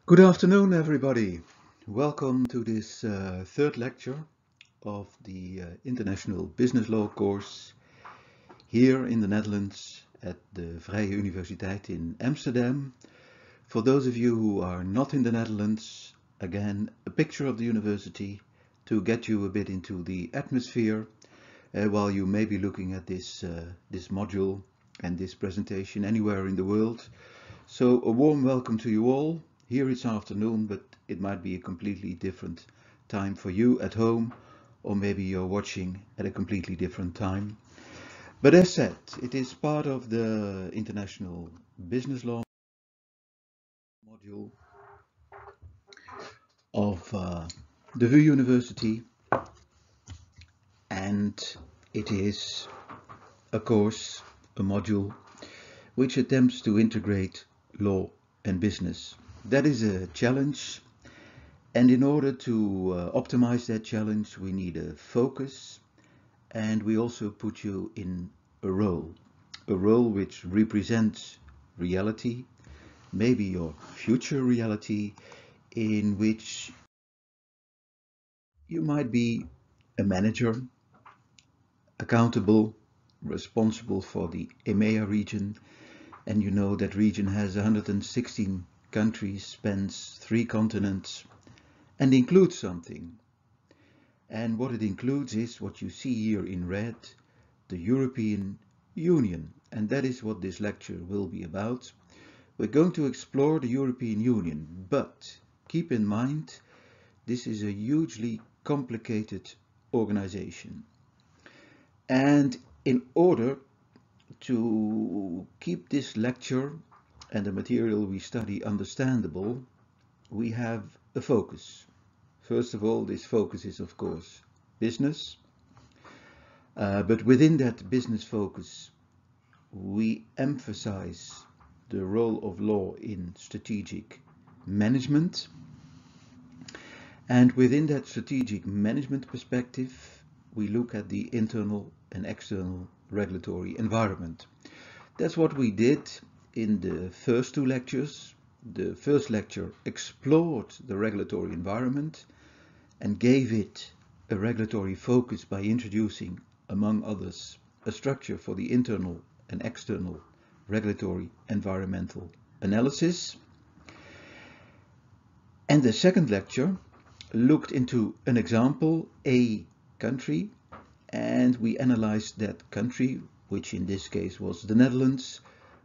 Good afternoon, everybody. Welcome to this third lecture of the International Business Law course here in the Netherlands at the Vrije Universiteit in Amsterdam. For those of you who are not in the Netherlands, again, a picture of the university to get you a bit into the atmosphere while you may be looking at this module and this presentation anywhere in the world. So a warm welcome to you all. Here it's afternoon, but it might be a completely different time for you at home, or maybe you're watching at a completely different time. But as said, it is part of the International Business Law module of the VU University, and it is a course, a module, which attempts to integrate law and business. That is a challenge, and in order to optimize that challenge, we need a focus, and we also put you in a role which represents reality, maybe your future reality, in which you might be a manager, accountable, responsible for the EMEA region, and you know that region has 116 countries, spans 3 continents, and includes something. And what it includes is what you see here in red, the European Union. And that is what this lecture will be about. We're going to explore the European Union, but keep in mind, this is a hugely complicated organization. And in order to keep this lecture and the material we study understandable, we have a focus. First of all, this focus is, of course, business. But within that business focus, we emphasize the role of law in strategic management. And within that strategic management perspective, we look at the internal and external regulatory environment. That's what we did in the first 2 lectures. The first lecture explored the regulatory environment and gave it a regulatory focus by introducing, among others, a structure for the internal and external regulatory environmental analysis. And the second lecture looked into an example, a country, and we analyzed that country, which in this case was the Netherlands,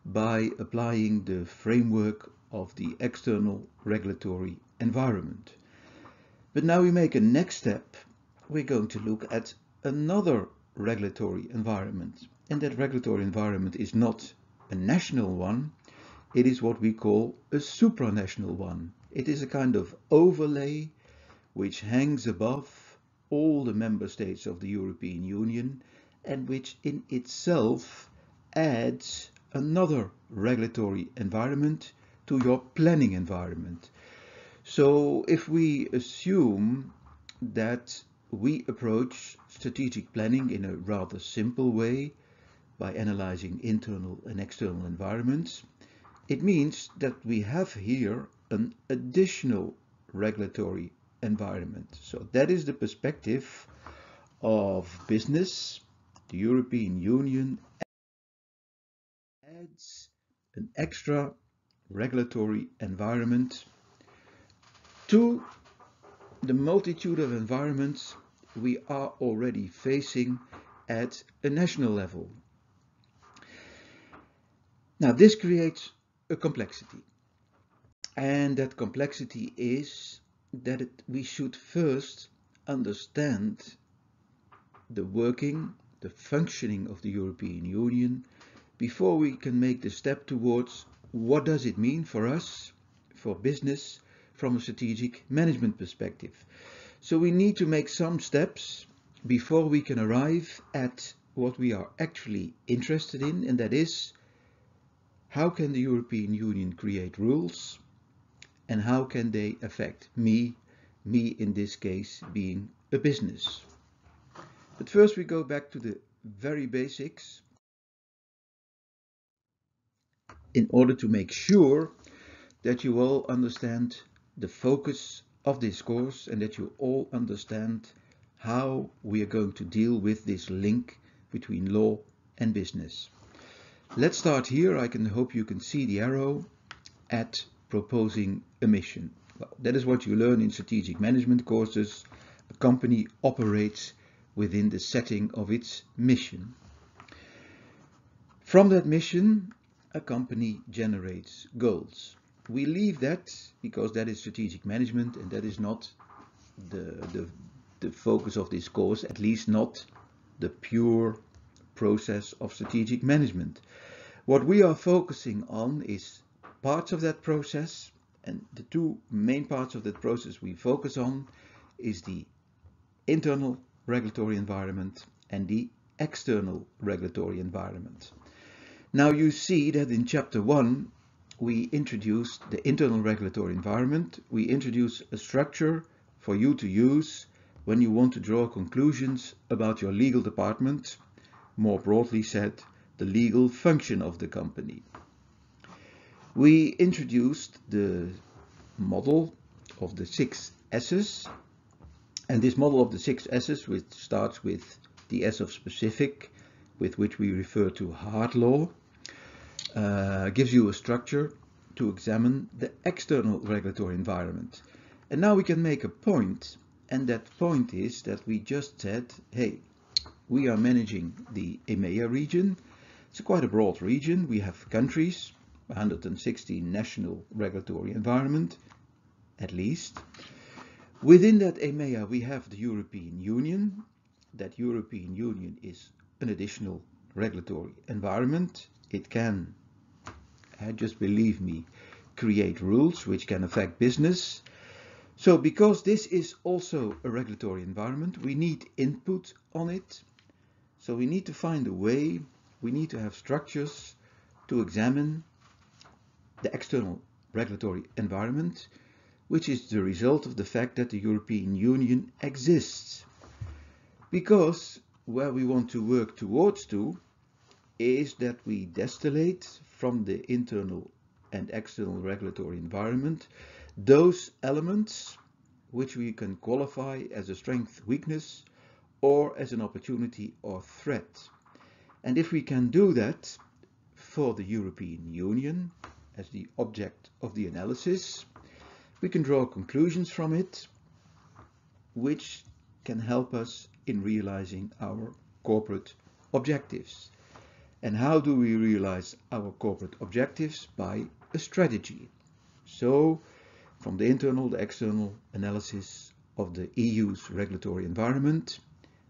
by applying the framework of the external regulatory environment. But now we make a next step. We're going to look at another regulatory environment. And that regulatory environment is not a national one. It is what we call a supranational one. It is a kind of overlay which hangs above all the member states of the European Union and which in itself adds another regulatory environment to your planning environment. So if we assume that we approach strategic planning in a rather simple way by analyzing internal and external environments, it means that we have here an additional regulatory environment. So that is the perspective of business. The European Union adds an extra regulatory environment to the multitude of environments we are already facing at a national level. Now this creates a complexity, and that complexity is that we should first understand the working, the functioning of the European Union before we can make the step towards what does it mean for us, for business, from a strategic management perspective. So we need to make some steps before we can arrive at what we are actually interested in, and that is, how can the European Union create rules and how can they affect me in this case being a business. But first we go back to the very basics in order to make sure that you all understand the focus of this course and that you all understand how we are going to deal with this link between law and business. Let's start here. I hope you can see the arrow at proposing a mission. Well, that is what you learn in strategic management courses. A company operates within the setting of its mission. From that mission, a company generates goals. We leave that because that is strategic management and that is not the focus of this course, at least not the pure process of strategic management. What we are focusing on is parts of that process, and the two main parts of that process we focus on is the internal regulatory environment and the external regulatory environment. Now you see that in chapter 1 we introduced the internal regulatory environment. We introduce a structure for you to use when you want to draw conclusions about your legal department, more broadly said, the legal function of the company. We introduced the model of the 6 S's, and this model of the 6 S's, which starts with the S of specific, with which we refer to hard law, gives you a structure to examine the external regulatory environment. And now we can make a point, and that point is that we just said, hey, we are managing the EMEA region. It's quite a broad region. We have countries, 116 national regulatory environment, at least. Within that EMEA we have the European Union. That European Union is an additional regulatory environment. It can, just believe me, create rules which can affect business. So because this is also a regulatory environment, we need input on it. So we need to find a way, we need to have structures to examine the external regulatory environment, which is the result of the fact that the European Union exists. Because where we want to work towards is that we distillate from the internal and external regulatory environment those elements which we can qualify as a strength, weakness, or as an opportunity or threat. And if we can do that for the European Union as the object of the analysis, we can draw conclusions from it which can help us in realizing our corporate objectives. And how do we realize our corporate objectives? By a strategy. So from the internal, the external analysis of the EU's regulatory environment,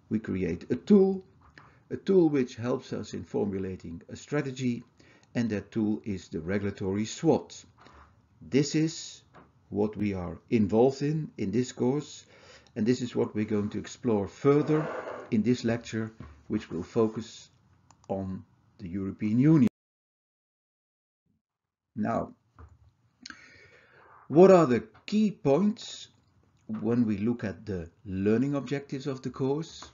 we create a tool which helps us in formulating a strategy, and that tool is the regulatory SWOT. This is what we are involved in this course, and this is what we're going to explore further in this lecture, which will focus on the European Union. Now, what are the key points when we look at the learning objectives of the course?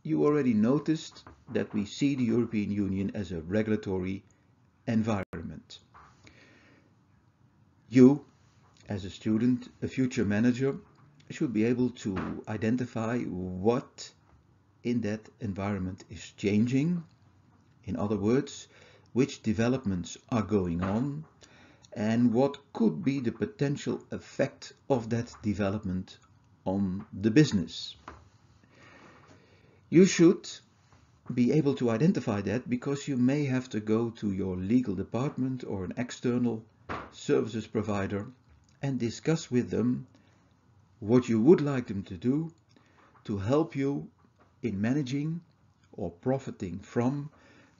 You already noticed that we see the European Union as a regulatory environment. You, as a student, a future manager, should be able to identify what in that environment is changing. In other words, which developments are going on and what could be the potential effect of that development on the business. You should be able to identify that because you may have to go to your legal department or an external services provider and discuss with them what you would like them to do to help you in managing or profiting from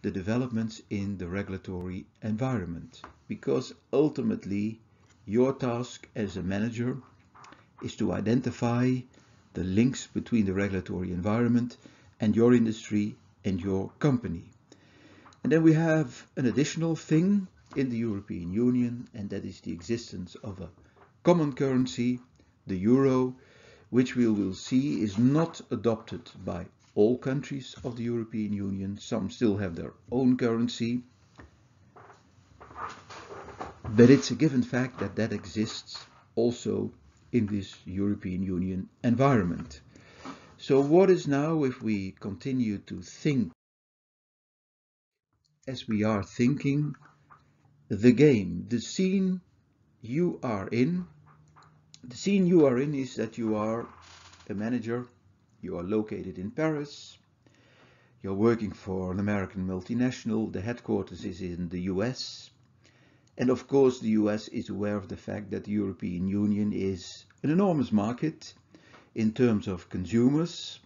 the developments in the regulatory environment. Because ultimately your task as a manager is to identify the links between the regulatory environment and your industry and your company. And then we have an additional thing in the European Union, and that is the existence of a common currency, the euro, which we will see is not adopted by all countries of the European Union. Some still have their own currency. But it's a given fact that that exists also in this European Union environment. So what is now if we continue to think as we are thinking the game, the scene you are in? The scene you are in is that you are a manager, you are located in Paris, you're working for an American multinational, the headquarters is in the US, and of course the US is aware of the fact that the European Union is an enormous market in terms of consumers,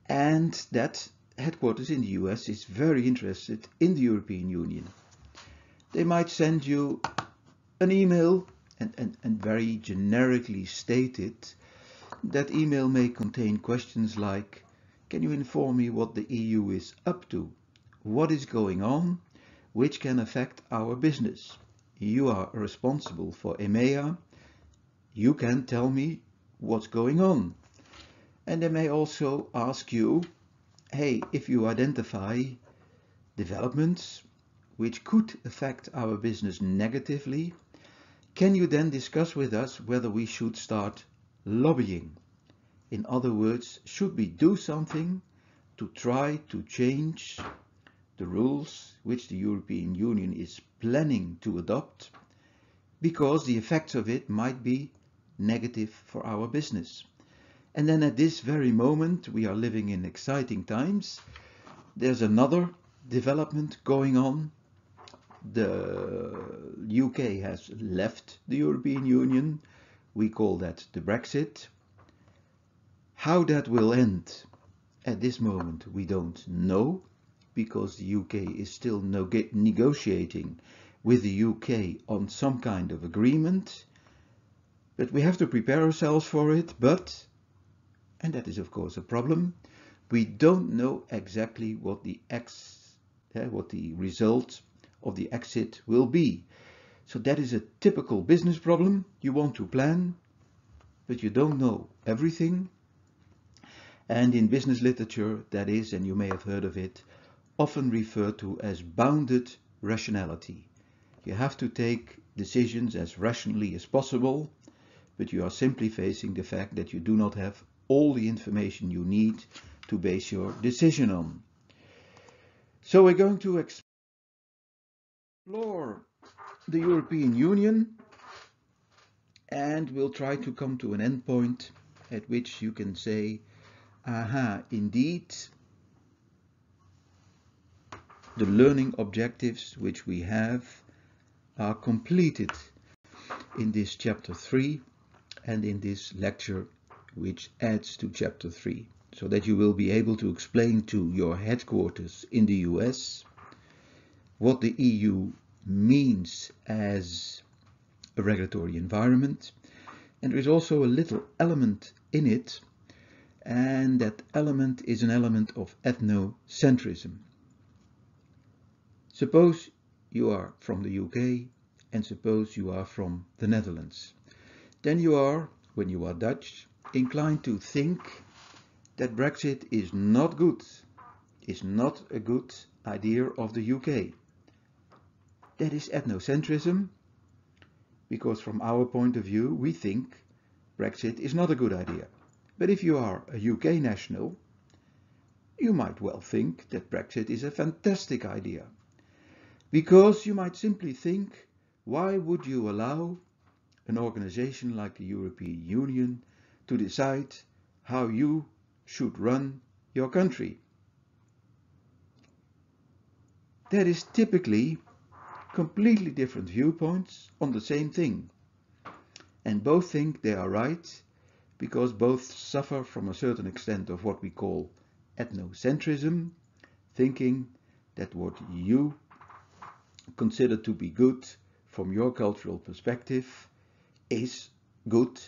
and that headquarters in the US is very interested in the European Union. They might send you an email and very generically stated. That email may contain questions like, can you inform me what the EU is up to? What is going on which can affect our business? You are responsible for EMEA. You can tell me what's going on. And they may also ask you, hey, if you identify developments which could affect our business negatively, can you then discuss with us whether we should start lobbying? In other words, should we do something to try to change the rules which the European Union is planning to adopt, because the effects of it might be negative for our business? And then at this very moment, we are living in exciting times. There's another development going on. The UK has left the European Union. We call that the Brexit. How that will end at this moment we don't know, because the UK is still negotiating with the UK on some kind of agreement. But we have to prepare ourselves for it, and that is of course a problem, we don't know exactly what the result of the exit will be. So that is a typical business problem. You want to plan, but you don't know everything. And in business literature, that is, and you may have heard of it, often referred to as bounded rationality. You have to take decisions as rationally as possible, but you are simply facing the fact that you do not have all the information you need to base your decision on. So we're going to explore the European Union, and we'll try to come to an endpoint at which you can say, aha, indeed, the learning objectives which we have are completed in this chapter 3 and in this lecture which adds to chapter 3, so that you will be able to explain to your headquarters in the US what the EU means as a regulatory environment. And there is also a little element in it, and that element is an element of ethnocentrism. Suppose you are from the UK and suppose you are from the Netherlands. Then you are, when you are Dutch, inclined to think that Brexit is not good, is not a good idea of the UK. That is ethnocentrism, because from our point of view we think Brexit is not a good idea. But if you are a UK national, you might well think that Brexit is a fantastic idea. Because you might simply think, why would you allow an organization like the European Union to decide how you should run your country? That is typically completely different viewpoints on the same thing. And both think they are right, because both suffer from a certain extent of what we call ethnocentrism, thinking that what you consider to be good from your cultural perspective is good,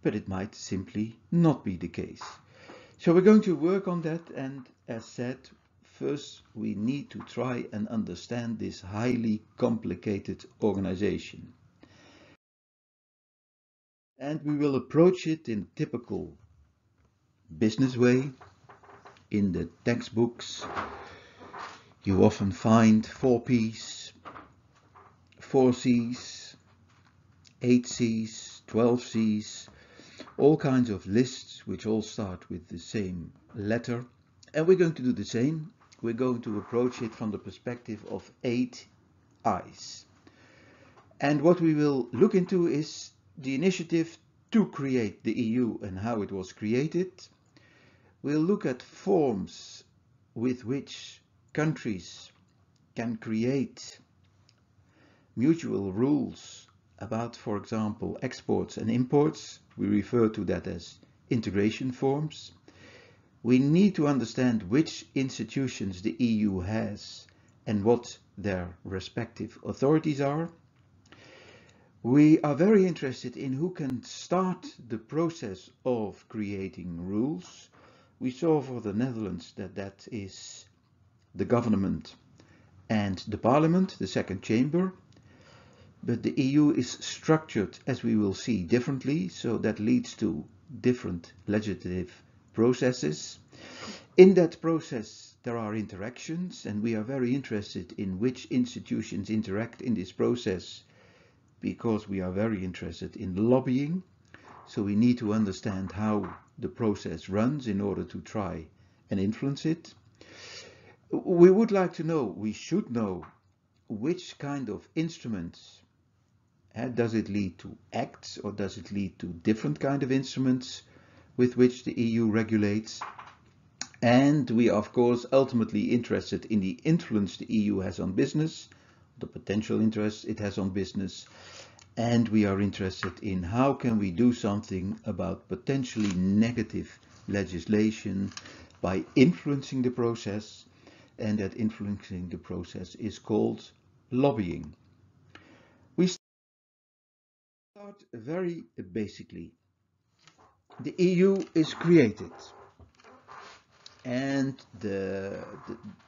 but it might simply not be the case. So we're going to work on that, and as said, first we need to try and understand this highly complicated organization. And we will approach it in typical business way. In the textbooks you often find 4 P's. 4 Cs, 8 Cs, 12 Cs, all kinds of lists which all start with the same letter. And we're going to do the same. We're going to approach it from the perspective of 8 Is. And what we will look into is the initiative to create the EU and how it was created. We'll look at forms with which countries can create mutual rules about, for example, exports and imports. We refer to that as integration forms. We need to understand which institutions the EU has and what their respective authorities are. We are very interested in who can start the process of creating rules. We saw for the Netherlands that is the government and the parliament, the second chamber. But the EU is structured, as we will see, differently, so that leads to different legislative processes. In that process there are interactions, and we are very interested in which institutions interact in this process, because we are very interested in lobbying. So we need to understand how the process runs in order to try and influence it. We would like to know, we should know, which kind of instruments. Does it lead to acts, or does it lead to different kind of instruments with which the EU regulates? And we are, of course, ultimately interested in the influence the EU has on business, the potential interest it has on business, and we are interested in how can we do something about potentially negative legislation by influencing the process, and that influencing the process is called lobbying. We start very basically. The EU is created, and the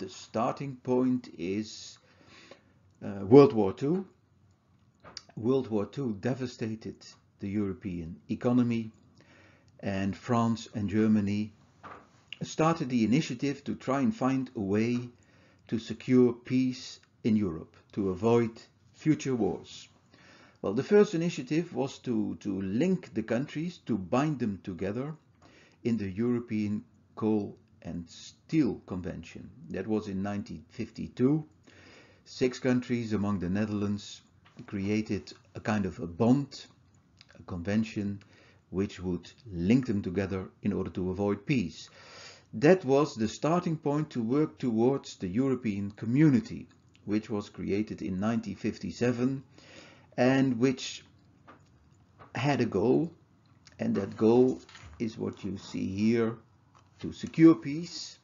starting point is World War II. World War II devastated the European economy, and France and Germany started the initiative to try and find a way to secure peace in Europe, to avoid future wars. Well, the first initiative was to link the countries, to bind them together in the European Coal and Steel Convention. That was in 1952. 6 countries, among the Netherlands, created a kind of a bond, a convention, which would link them together in order to avoid peace. That was the starting point to work towards the European Community, which was created in 1957 and which had a goal, and that goal is what you see here: to secure peace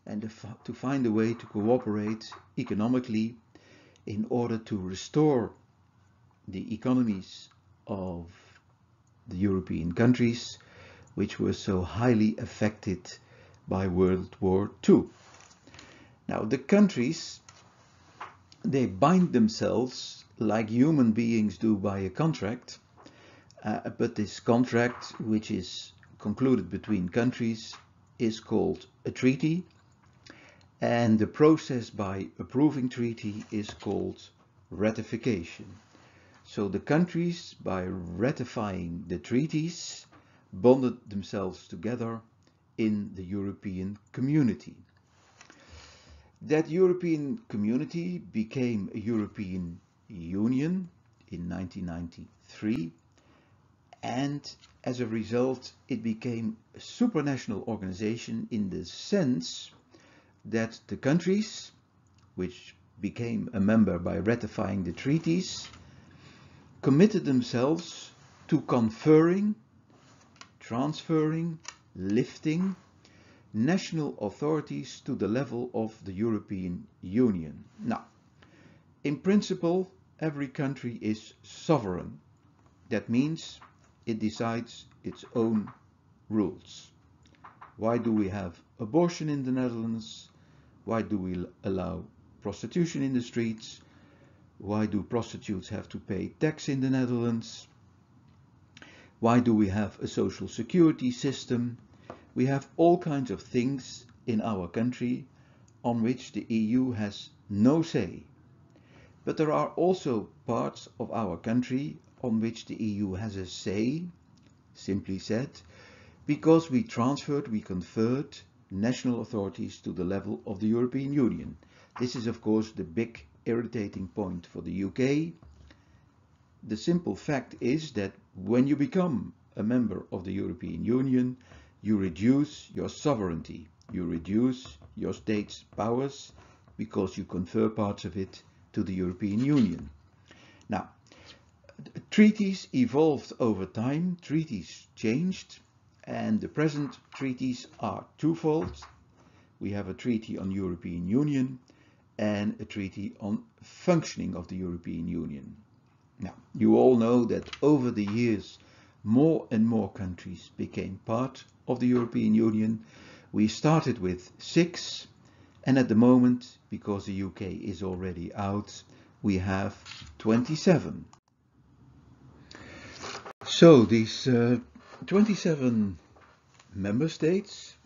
and to find a way to cooperate economically in order to restore the economies of the European countries, which were so highly affected by World War II. Now, the countries, they bind themselves like human beings do by a contract, but this contract, which is concluded between countries, is called a treaty, and the process by approving treaty is called ratification. So the countries, by ratifying the treaties, bonded themselves together in the European Community. That European Community became a European Union in 1993, and as a result it became a supranational organization in the sense that the countries, which became a member by ratifying the treaties, committed themselves to conferring, transferring, lifting national authorities to the level of the European Union. Now, in principle, every country is sovereign. That means it decides its own rules. Why do we have abortion in the Netherlands? Why do we allow prostitution in the streets? Why do prostitutes have to pay tax in the Netherlands? Why do we have a social security system? We have all kinds of things in our country on which the EU has no say. But there are also parts of our country on which the EU has a say, simply said, because we conferred national authorities to the level of the European Union. This is of course the big irritating point for the UK. The simple fact is that when you become a member of the European Union, you reduce your sovereignty, you reduce your state's powers, because you confer parts of it to the European Union. Now, treaties evolved over time, treaties changed, and the present treaties are twofold. We have a treaty on European Union and a treaty on functioning of the European Union. Now, you all know that over the years, more and more countries became part of the European Union. We started with 6, and at the moment, because the UK is already out, we have 27. So these 27 member states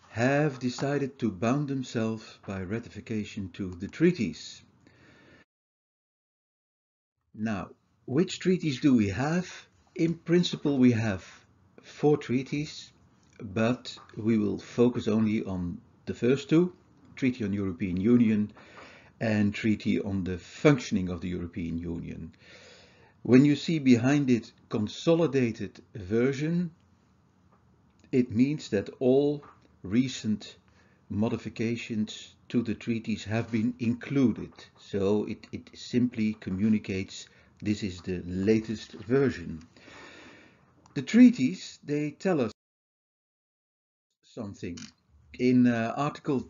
have decided to bound themselves by ratification to the treaties. Now, which treaties do we have? In principle, we have 4 treaties, but we will focus only on the first 2, Treaty on European Union and Treaty on the Functioning of the European Union. When you see behind it consolidated version, it means that all recent modifications to the treaties have been included. So it simply communicates this is the latest version. The treaties, they tell us something. In Article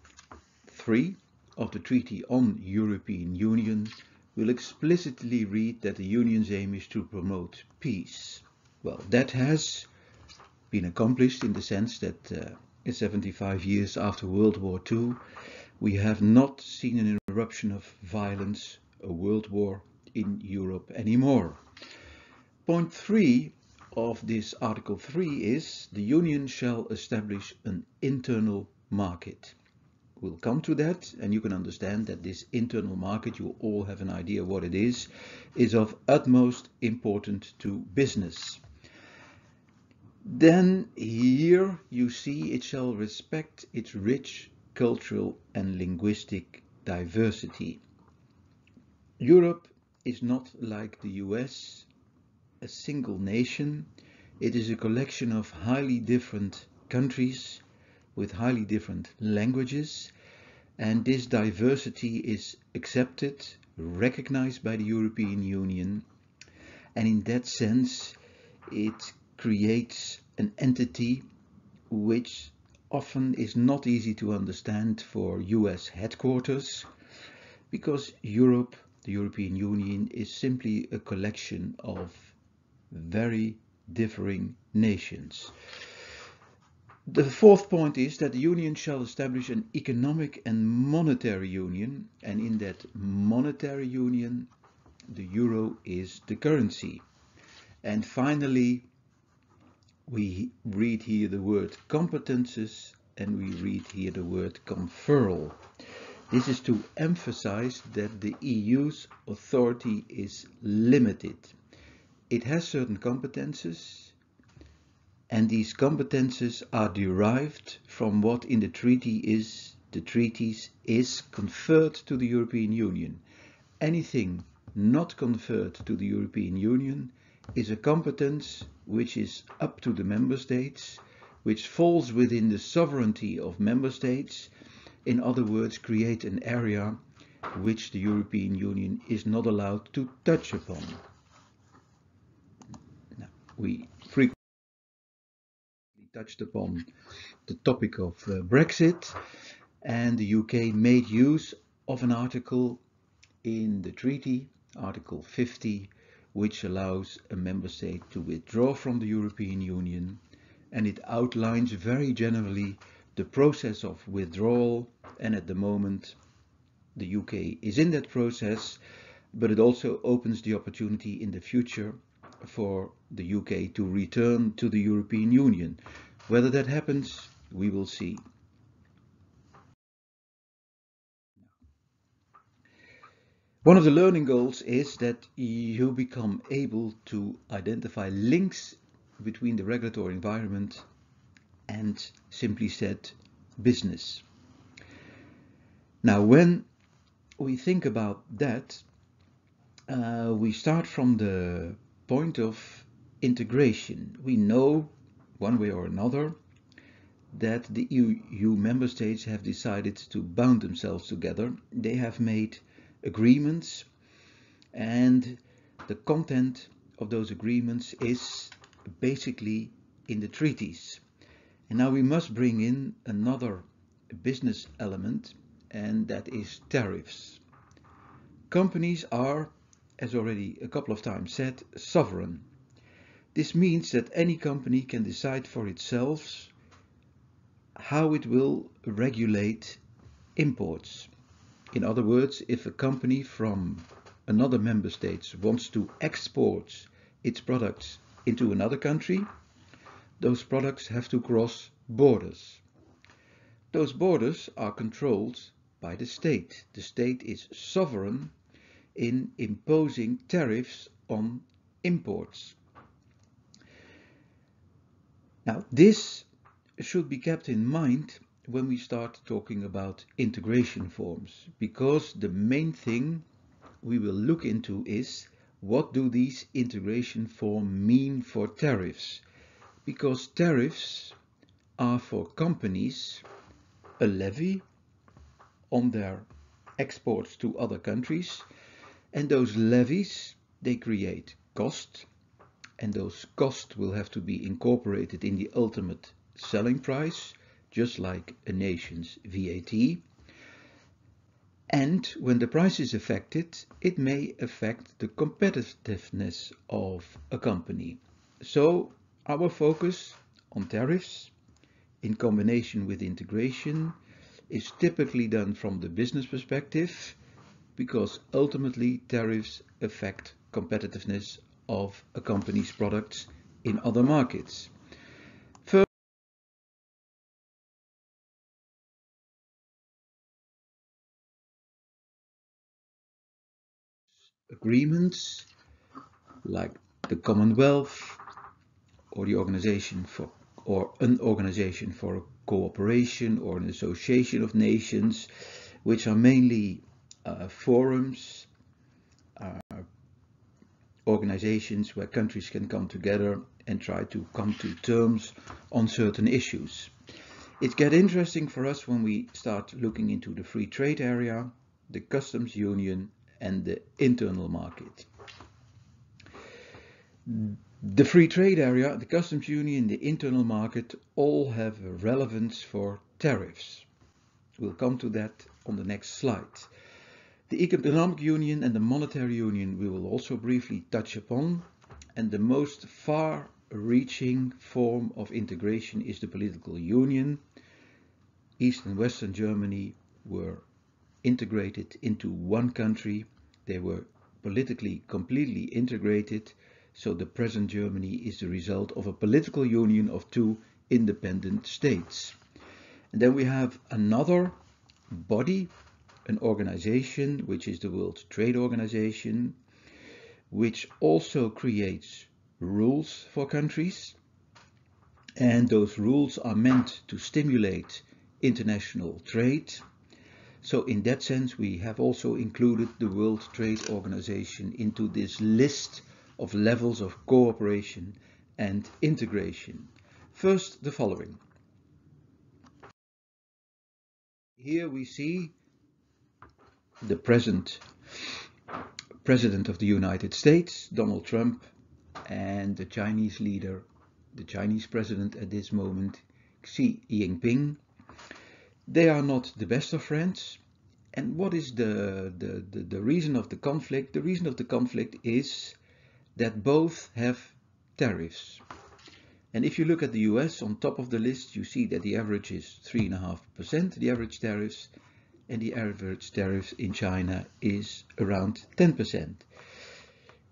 3 of the Treaty on European Union, we'll explicitly read that the Union's aim is to promote peace. Well, that has been accomplished in the sense that 75 years after World War II, we have not seen an eruption of violence, a world war in Europe anymore. Point 3 of this Article 3 is the Union shall establish an internal market. We'll come to that, and you can understand that this internal market, you all have an idea what it is of utmost importance to business. Then here you see it shall respect its rich cultural and linguistic diversity. Europe is not like the US, a single nation. It is a collection of highly different countries with highly different languages, and this diversity is accepted, recognized by the European Union, and in that sense it creates an entity which often is not easy to understand for US headquarters, because Europe, the European Union, is simply a collection of very differing nations. The fourth point is that the Union shall establish an economic and monetary union, and in that monetary union, the euro is the currency. And finally, we read here the word competences, and we read here the word conferral. This is to emphasize that the EU's authority is limited. It has certain competences, and these competences are derived from what in the treaties is conferred to the European Union. Anything not conferred to the European Union is a competence which is up to the member states, which falls within the sovereignty of member states. In other words, create an area which the European Union is not allowed to touch upon. Now, we frequently touched upon the topic of Brexit, and the UK made use of an article in the treaty, Article 50, which allows a member state to withdraw from the European Union, and it outlines very generally the process of withdrawal, and at the moment the UK is in that process, but it also opens the opportunity in the future for the UK to return to the European Union. Whether that happens, we will see. One of the learning goals is that you become able to identify links between the regulatory environment and, simply said, business. Now, when we think about that, we start from the point of integration. We know, one way or another, that the EU member states have decided to bound themselves together. They have made agreements, and the content of those agreements is basically in the treaties. And now we must bring in another business element, and that is tariffs. Companies are, as already a couple of times said, sovereign. This means that any company can decide for itself how it will regulate imports. In other words, if a company from another member state wants to export its products into another country, those products have to cross borders. Those borders are controlled by the state. The state is sovereign in imposing tariffs on imports. Now, this should be kept in mind when we start talking about integration forms, because the main thing we will look into is what do these integration forms mean for tariffs, because tariffs are for companies a levy on their exports to other countries, and those levies, they create cost, and those costs will have to be incorporated in the ultimate selling price, just like a nation's VAT. And when the price is affected, it may affect the competitiveness of a company. So our focus on tariffs in combination with integration is typically done from the business perspective, because ultimately tariffs affect competitiveness of a company's products in other markets. First, agreements like the Commonwealth or the Organization for or an Organization for Cooperation or an Association of Nations, which are mainly forums, organizations where countries can come together and try to come to terms on certain issues. It gets interesting for us when we start looking into the free trade area, the customs union, and the internal market. The free trade area, the customs union, the internal market all have a relevance for tariffs. We'll come to that on the next slide. The economic union and the monetary union we will also briefly touch upon, and the most far-reaching form of integration is the political union. East and Western Germany were integrated into one country. They were politically completely integrated, so the present Germany is the result of a political union of two independent states. And then we have another body, an organization, which is the World Trade Organization, which also creates rules for countries, and those rules are meant to stimulate international trade. So in that sense, we have also included the World Trade Organization into this list of levels of cooperation and integration. First, the following. Here we see the present President of the United States, Donald Trump, and the Chinese leader, the Chinese president at this moment, Xi Jinping. They are not the best of friends. And what is the reason of the conflict? The reason of the conflict is that both have tariffs. And if you look at the US on top of the list, you see that the average is 3.5%, the average tariffs, and the average tariff in China is around 10%,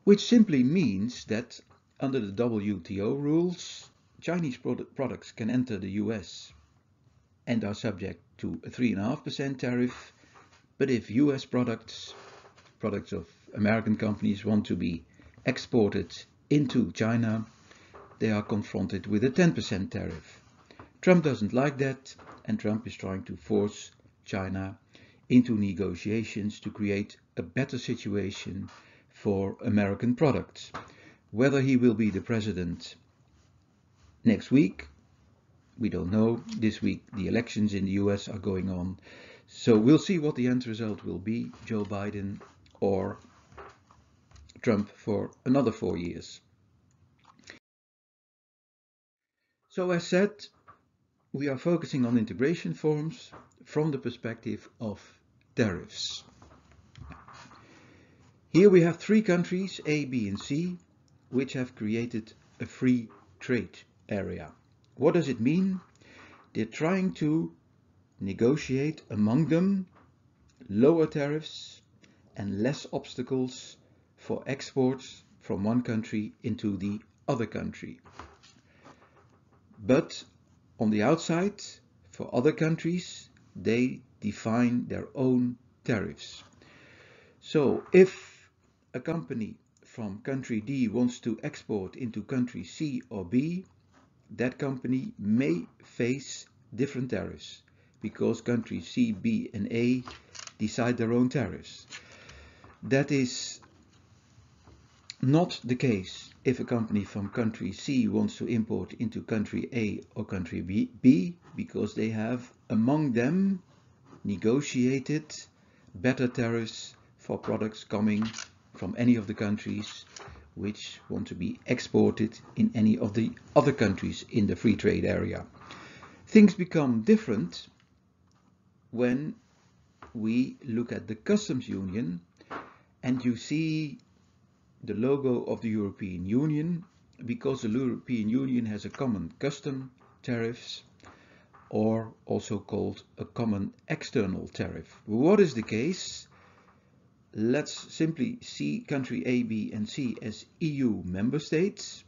which simply means that under the WTO rules, Chinese products can enter the US and are subject to a 3.5% tariff, but if US products products of American companies want to be exported into China, they are confronted with a 10% tariff. Trump doesn't like that, and Trump is trying to force China into negotiations to create a better situation for American products. Whether he will be the president next week, we don't know. This week the elections in the US are going on, so we'll see what the end result will be, Joe Biden or Trump for another 4 years. So as said, we are focusing on integration forums from the perspective of tariffs. Here we have 3 countries, A, B and C, which have created a free trade area. What does it mean? They're trying to negotiate among them lower tariffs and less obstacles for exports from one country into the other country. But on the outside, for other countries, they define their own tariffs. So if a company from country D wants to export into country C or B, that company may face different tariffs because countries C, B and A decide their own tariffs. That is not the case if a company from country C wants to import into country A or country B, because they have among them negotiated better tariffs for products coming from any of the countries which want to be exported in any of the other countries in the free trade area. Things become different when we look at the customs union and you see the logo of the European Union, because the European Union has a common custom tariffs, or also called a common external tariff. What is the case? Let's simply see country A, B and C as EU member states.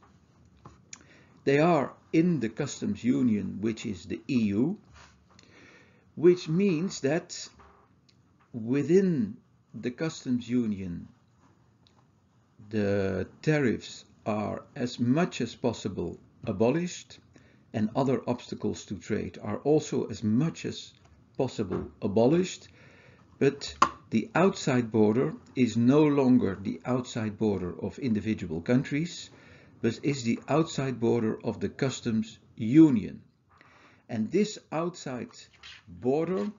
They are in the customs union, which is the EU, which means that within the customs union the tariffs are as much as possible abolished, and other obstacles to trade are also as much as possible abolished, but the outside border is no longer the outside border of individual countries, but is the outside border of the customs union. And this outside border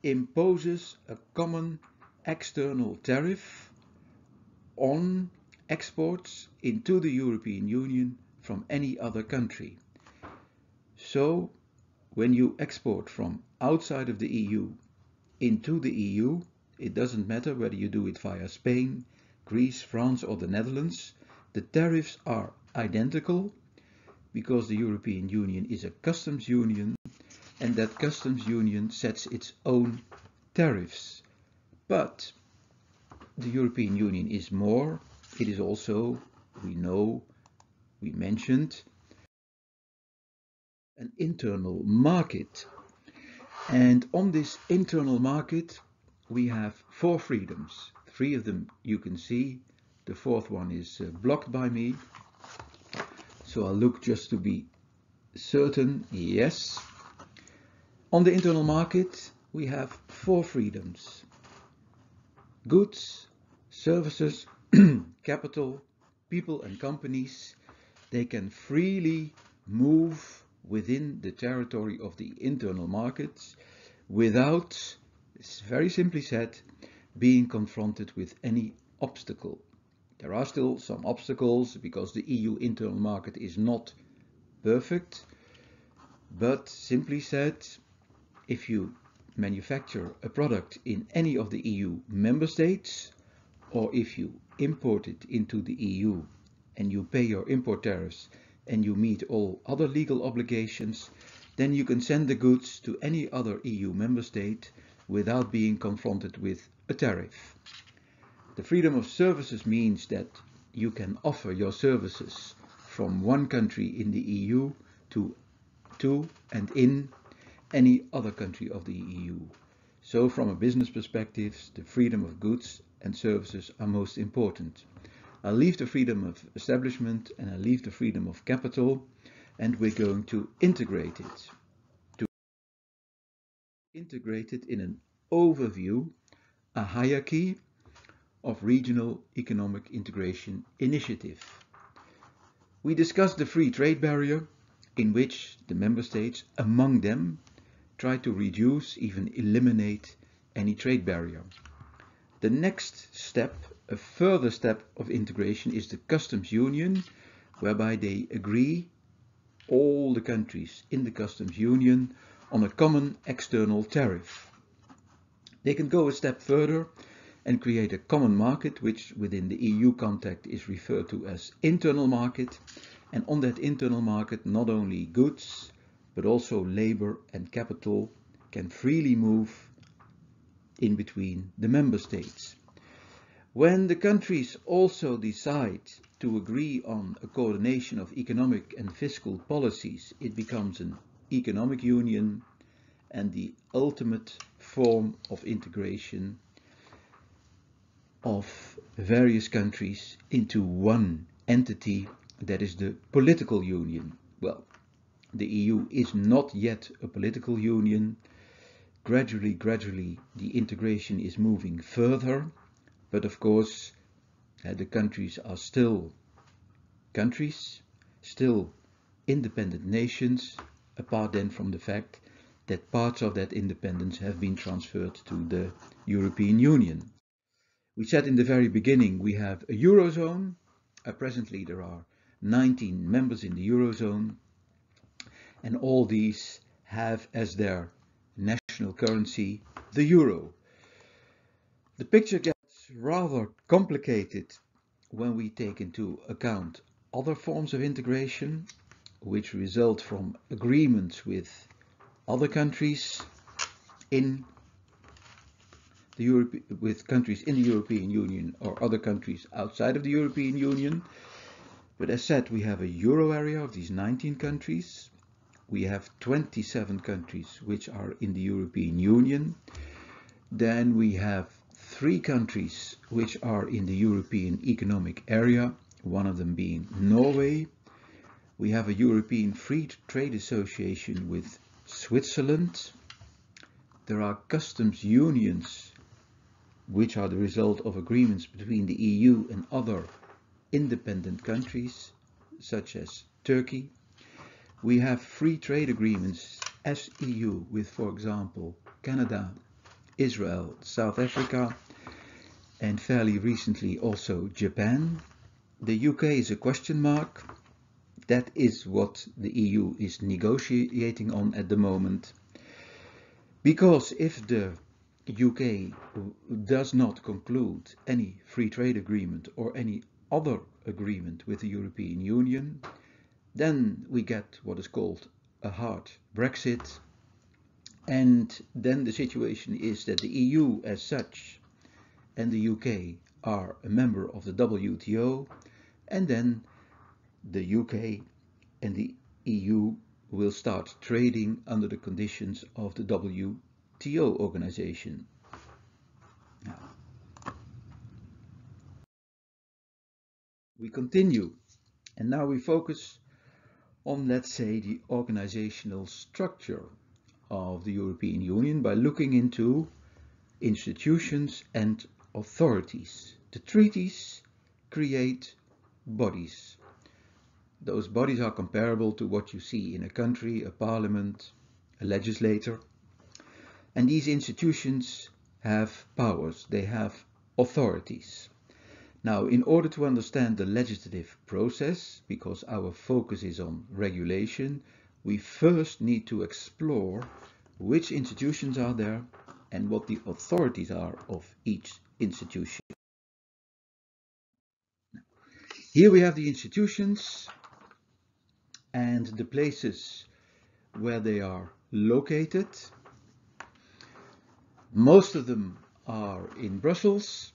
imposes a common external tariff on exports into the European Union from any other country. So when you export from outside of the EU into the EU, it doesn't matter whether you do it via Spain, Greece, France or the Netherlands, the tariffs are identical because the European Union is a customs union, and that customs union sets its own tariffs. But the European Union is more. It is also, we mentioned, an internal market. And on this internal market, we have 4 freedoms. 3 of them you can see. The 4th one is blocked by me. So I'll look just to be certain. Yes. On the internal market, we have 4 freedoms. Goods, services, capital, people and companies, they can freely move within the territory of the internal markets without, it's very simply said, being confronted with any obstacle. There are still some obstacles because the EU internal market is not perfect, but simply said, if you manufacture a product in any of the EU member states, or if you import it into the EU and you pay your import tariffs and you meet all other legal obligations, then you can send the goods to any other EU member state without being confronted with a tariff. The freedom of services means that you can offer your services from one country in the EU to and in any other country of the EU. So from a business perspective, the freedom of goods and services are most important. I'll leave the freedom of establishment and I'll leave the freedom of capital, and we're going to integrate it. In an overview, a hierarchy of regional economic integration initiative. We discussed the free trade barrier, in which the member states, among them, try to reduce, even eliminate any trade barrier. The next step, a further step of integration, is the customs union, whereby they agree, all the countries in the customs union, on a common external tariff. They can go a step further and create a common market, which within the EU context is referred to as internal market, and on that internal market not only goods but also labor and capital can freely move in between the member states. When the countries also decide to agree on a coordination of economic and fiscal policies, it becomes an economic union and the ultimate form of integration of various countries into one entity, that is the political union. Well, the EU is not yet a political union. Gradually, the integration is moving further, but of course, the countries are still countries, still independent nations, apart then from the fact that parts of that independence have been transferred to the European Union. We said in the very beginning we have a Eurozone. Presently there are 19 members in the Eurozone, and all these have as their national currency the euro. The picture gets rather complicated when we take into account other forms of integration which result from agreements with other countries with countries in the European Union or other countries outside of the European Union. But as said, we have a euro area of these 19 countries. We have 27 countries which are in the European Union. Then we have 3 countries which are in the European Economic Area, one of them being Norway. We have a European Free Trade Association with Switzerland. There are customs unions which are the result of agreements between the EU and other independent countries, such as Turkey. We have free trade agreements as EU with, for example, Canada, Israel, South Africa, and fairly recently also Japan. The UK is a question mark. That is what the EU is negotiating on at the moment. Because if the UK does not conclude any free trade agreement or any other agreement with the European Union, then we get what is called a hard Brexit, and then the situation is that the EU as such and the UK are a member of the WTO, and then the UK and the EU will start trading under the conditions of the WTO organization. Now, we continue, and now we focus on, let's say, the organizational structure of the European Union by looking into institutions and authorities. The treaties create bodies. Those bodies are comparable to what you see in a country, a parliament, a legislator. And these institutions have powers, they have authorities. Now, in order to understand the legislative process, because our focus is on regulation, we first need to explore which institutions are there and what the authorities are of each institution. Here we have the institutions and the places where they are located. Most of them are in Brussels,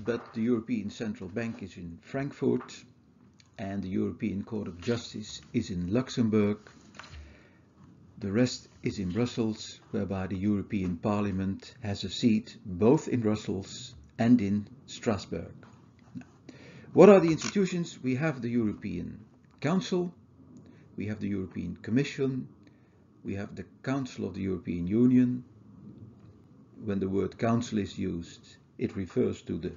but the European Central Bank is in Frankfurt and the European Court of Justice is in Luxembourg. The rest is in Brussels, whereby the European Parliament has a seat both in Brussels and in Strasbourg. Now, what are the institutions? We have the European Council, we have the European Commission, we have the Council of the European Union. When the word Council is used, it refers to the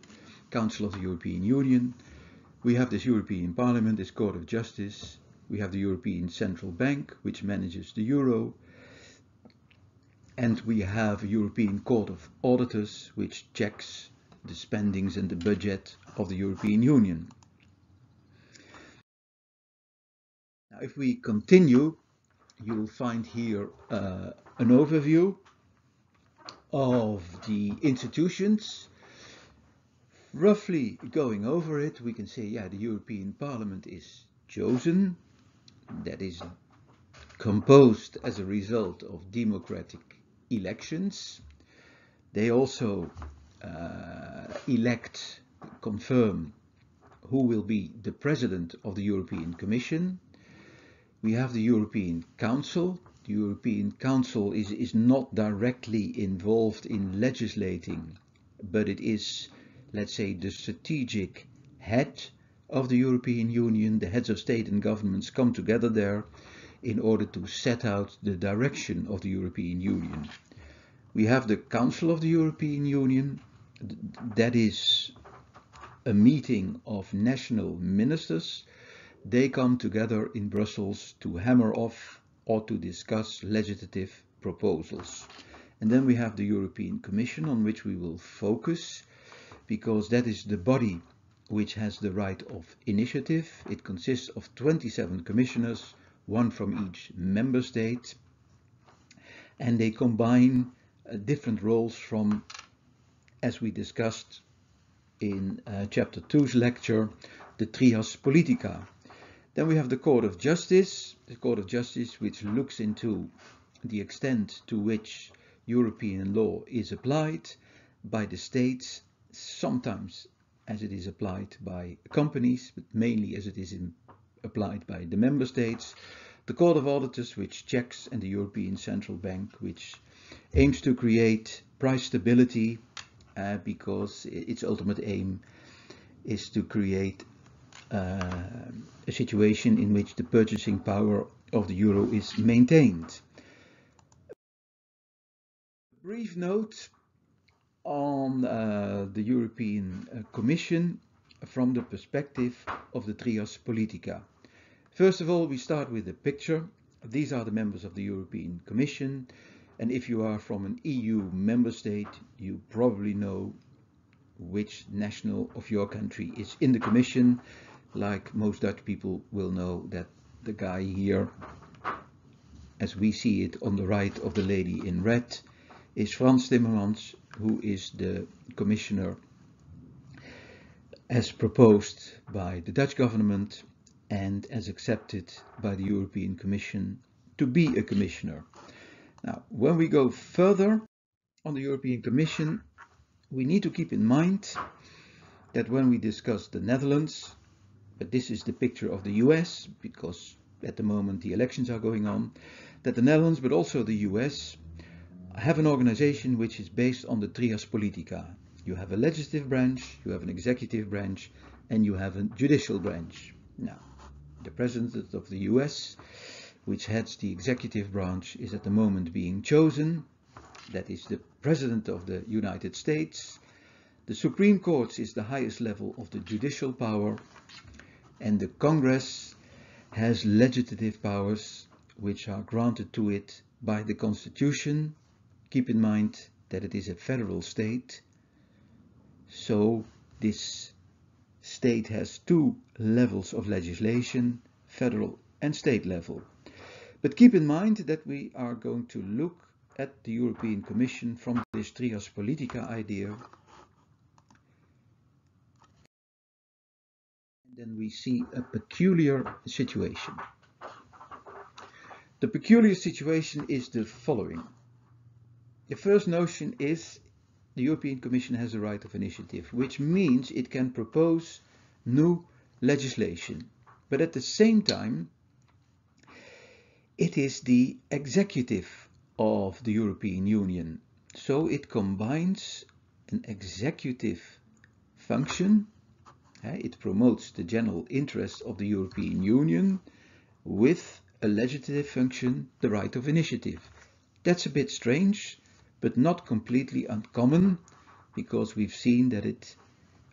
Council of the European Union. We have this European Parliament, this Court of Justice. We have the European Central Bank, which manages the euro. And we have a European Court of Auditors, which checks the spendings and the budget of the European Union. Now, if we continue, you will find here an overview of the institutions. Roughly going over it, we can say, yeah, the European Parliament is chosen. That is composed as a result of democratic elections. They also elect, confirm who will be the president of the European Commission. We have the European Council. The European Council is not directly involved in legislating, but it is, let's say, the strategic head of the European Union. The heads of state and governments come together there in order to set out the direction of the European Union. We have the Council of the European Union. That is a meeting of national ministers. They come together in Brussels to hammer off or to discuss legislative proposals. And then we have the European Commission, on which we will focus, because that is the body which has the right of initiative. It consists of 27 commissioners, one from each member state, and they combine different roles from, as we discussed in chapter 2's lecture, the trias politica. Then we have the Court of Justice, which looks into the extent to which European law is applied by the states, sometimes as it is applied by companies, but mainly as it is applied by the member states. The Court of Auditors, which checks, and the European Central Bank, which aims to create price stability, because its ultimate aim is to create a situation in which the purchasing power of the euro is maintained. A brief note on the European Commission from the perspective of the trias politica. First of all, we start with a picture. These are the members of the European Commission, and if you are from an EU member state, you probably know which national of your country is in the Commission. Like most Dutch people will know that the guy here, as we see it on the right of the lady in red, is Frans Timmermans, who is the commissioner as proposed by the Dutch government and as accepted by the European Commission to be a commissioner. Now, when we go further on the European Commission, we need to keep in mind that when we discuss the Netherlands, but this is the picture of the US, because at the moment the elections are going on, that the Netherlands, but also the US, have an organization which is based on the trias politica. You have a legislative branch, you have an executive branch, and you have a judicial branch. Now, the president of the US, which heads the executive branch, is at the moment being chosen. That is the President of the United States. The Supreme Court is the highest level of the judicial power, and the Congress has legislative powers which are granted to it by the Constitution. Keep in mind that it is a federal state, so this state has two levels of legislation, federal and state level. But keep in mind that we are going to look at the European Commission from this trias politica idea. And then we see a peculiar situation. The peculiar situation is the following. The first notion is the European Commission has a right of initiative, which means it can propose new legislation. But at the same time, it is the executive of the European Union. So it combines an executive function. It promotes the general interests of the European Union with a legislative function, the right of initiative. That's a bit strange, but not completely uncommon, because we've seen that it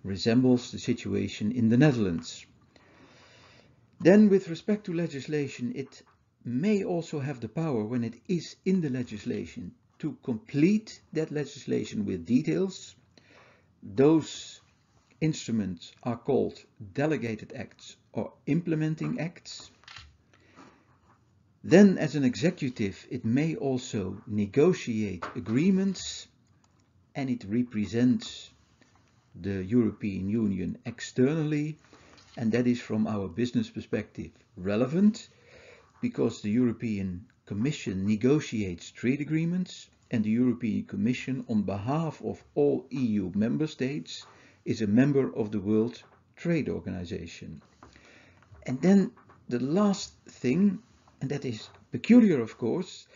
resembles the situation in the Netherlands. Then, with respect to legislation, it may also have the power, when it is in the legislation, to complete that legislation with details. Those instruments are called delegated acts or implementing acts. Then, as an executive, it may also negotiate agreements, and it represents the European Union externally, and that is, from our business perspective, relevant, because the European Commission negotiates trade agreements, and the European Commission, on behalf of all EU member states, is a member of the World Trade Organization. And then the last thing, and that is peculiar, of course,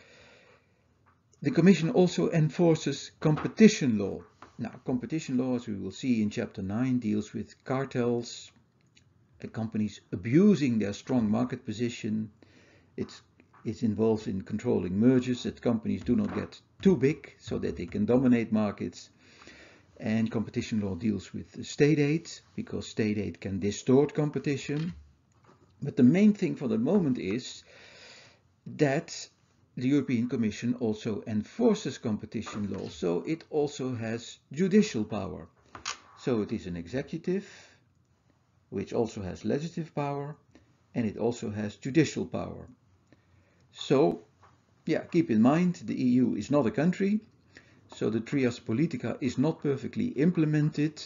the Commission also enforces competition law. Now, competition law, as we will see in Chapter 9, deals with cartels, companies abusing their strong market position. It's involved in controlling mergers, that companies do not get too big so that they can dominate markets. And competition law deals with state aid, because state aid can distort competition. But the main thing for the moment is that the European Commission also enforces competition law, so it also has judicial power. So it is an executive, which also has legislative power, and it also has judicial power. So, keep in mind, the EU is not a country, so the Trias Politica is not perfectly implemented,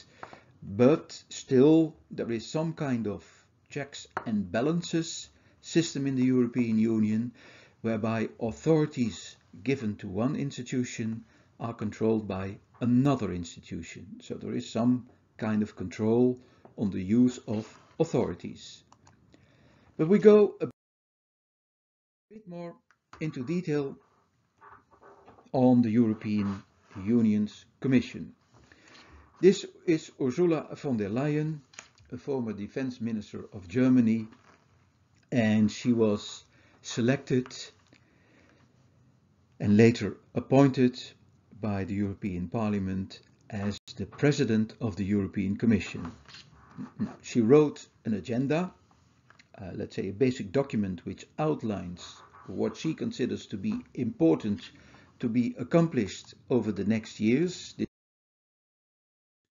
but still there is some kind of checks and balances system in the European Union, whereby authorities given to one institution are controlled by another institution. So there is some kind of control on the use of authorities. But we go a bit more into detail on the European Union's Commission. This is Ursula von der Leyen, a former defense minister of Germany, and she was selected and later appointed by the European Parliament as the President of the European Commission. Now, she wrote an agenda, let's say a basic document, which outlines what she considers to be important to be accomplished over the next years. The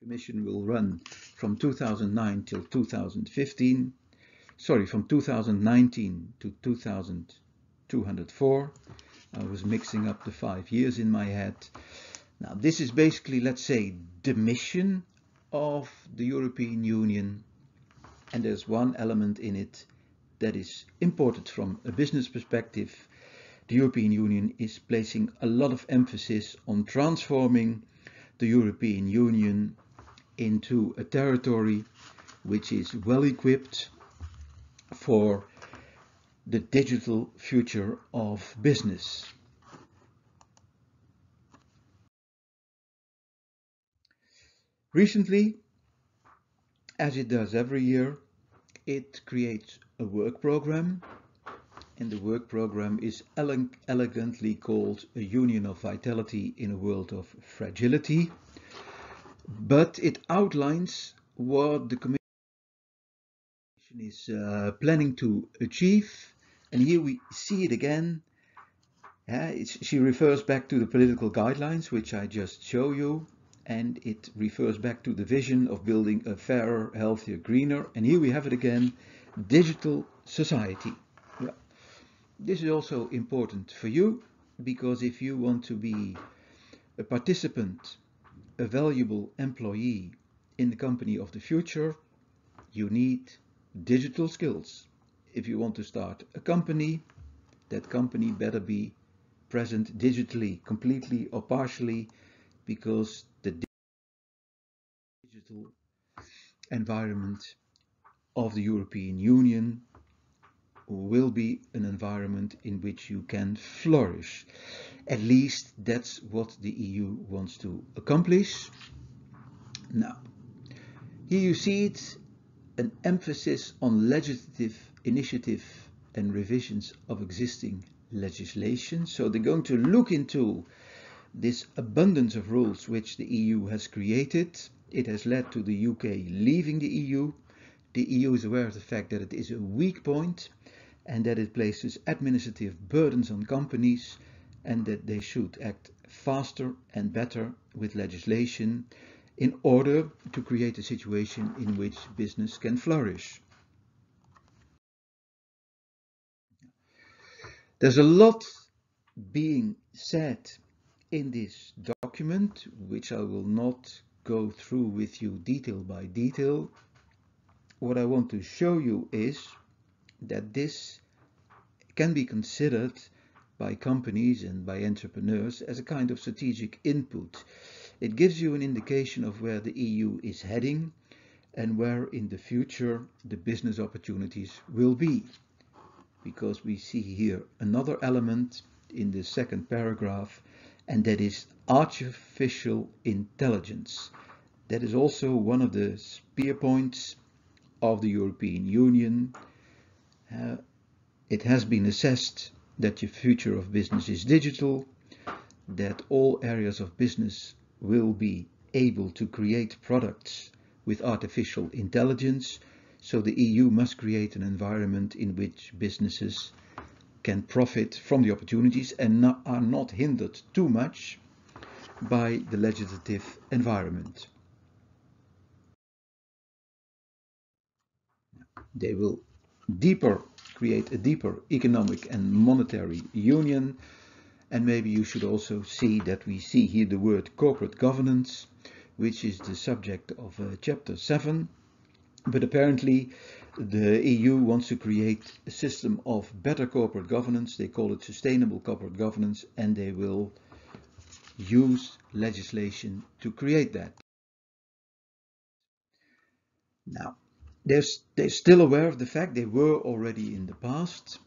Commission will run from 2009 till 2015. Sorry, from 2019 to 2204. I was mixing up the 5 years in my head. Now, this is basically, let's say, the mission of the European Union, and there's one element in it that is important from a business perspective. The European Union is placing a lot of emphasis on transforming the European Union into a territory which is well equipped for the digital future of business. Recently, as it does every year, it creates a work program, and the work program is elegantly called A Union of Vitality in a World of Fragility, but it outlines what the Commission is planning to achieve, and here we see it again. She refers back to the political guidelines, which I just show you, and it refers back to the vision of building a fairer, healthier, greener, and here we have it again, digital society. Yeah. This is also important for you, because if you want to be a participant, a valuable employee in the company of the future, you need digital skills. If you want to start a company, that company better be present digitally, completely or partially, because the digital environment of the European Union will be an environment in which you can flourish. At least that's what the EU wants to accomplish. Now, here you see it, an emphasis on legislative initiative and revisions of existing legislation. So they're going to look into this abundance of rules which the EU has created. It has led to the UK leaving the EU. The EU is aware of the fact that it is a weak point and that it places administrative burdens on companies and that they should act faster and better with legislation in order to create a situation in which business can flourish. There's a lot being said in this document, which I will not go through with you detail by detail. What I want to show you is that this can be considered by companies and by entrepreneurs as a kind of strategic input. It gives you an indication of where the EU is heading and where in the future the business opportunities will be. Because we see here another element in the second paragraph, and that is artificial intelligence. That is also one of the spear points of the European Union. It has been assessed that the future of business is digital, that all areas of business will be able to create products with artificial intelligence, so the EU must create an environment in which businesses can profit from the opportunities and are not hindered too much by the legislative environment. They will create a deeper economic and monetary union. And maybe you should also see that we see here the word corporate governance, which is the subject of chapter 7. But apparently the EU wants to create a system of better corporate governance. They call it sustainable corporate governance, and they will use legislation to create that. Now, they're still aware of the fact, they were already in the past,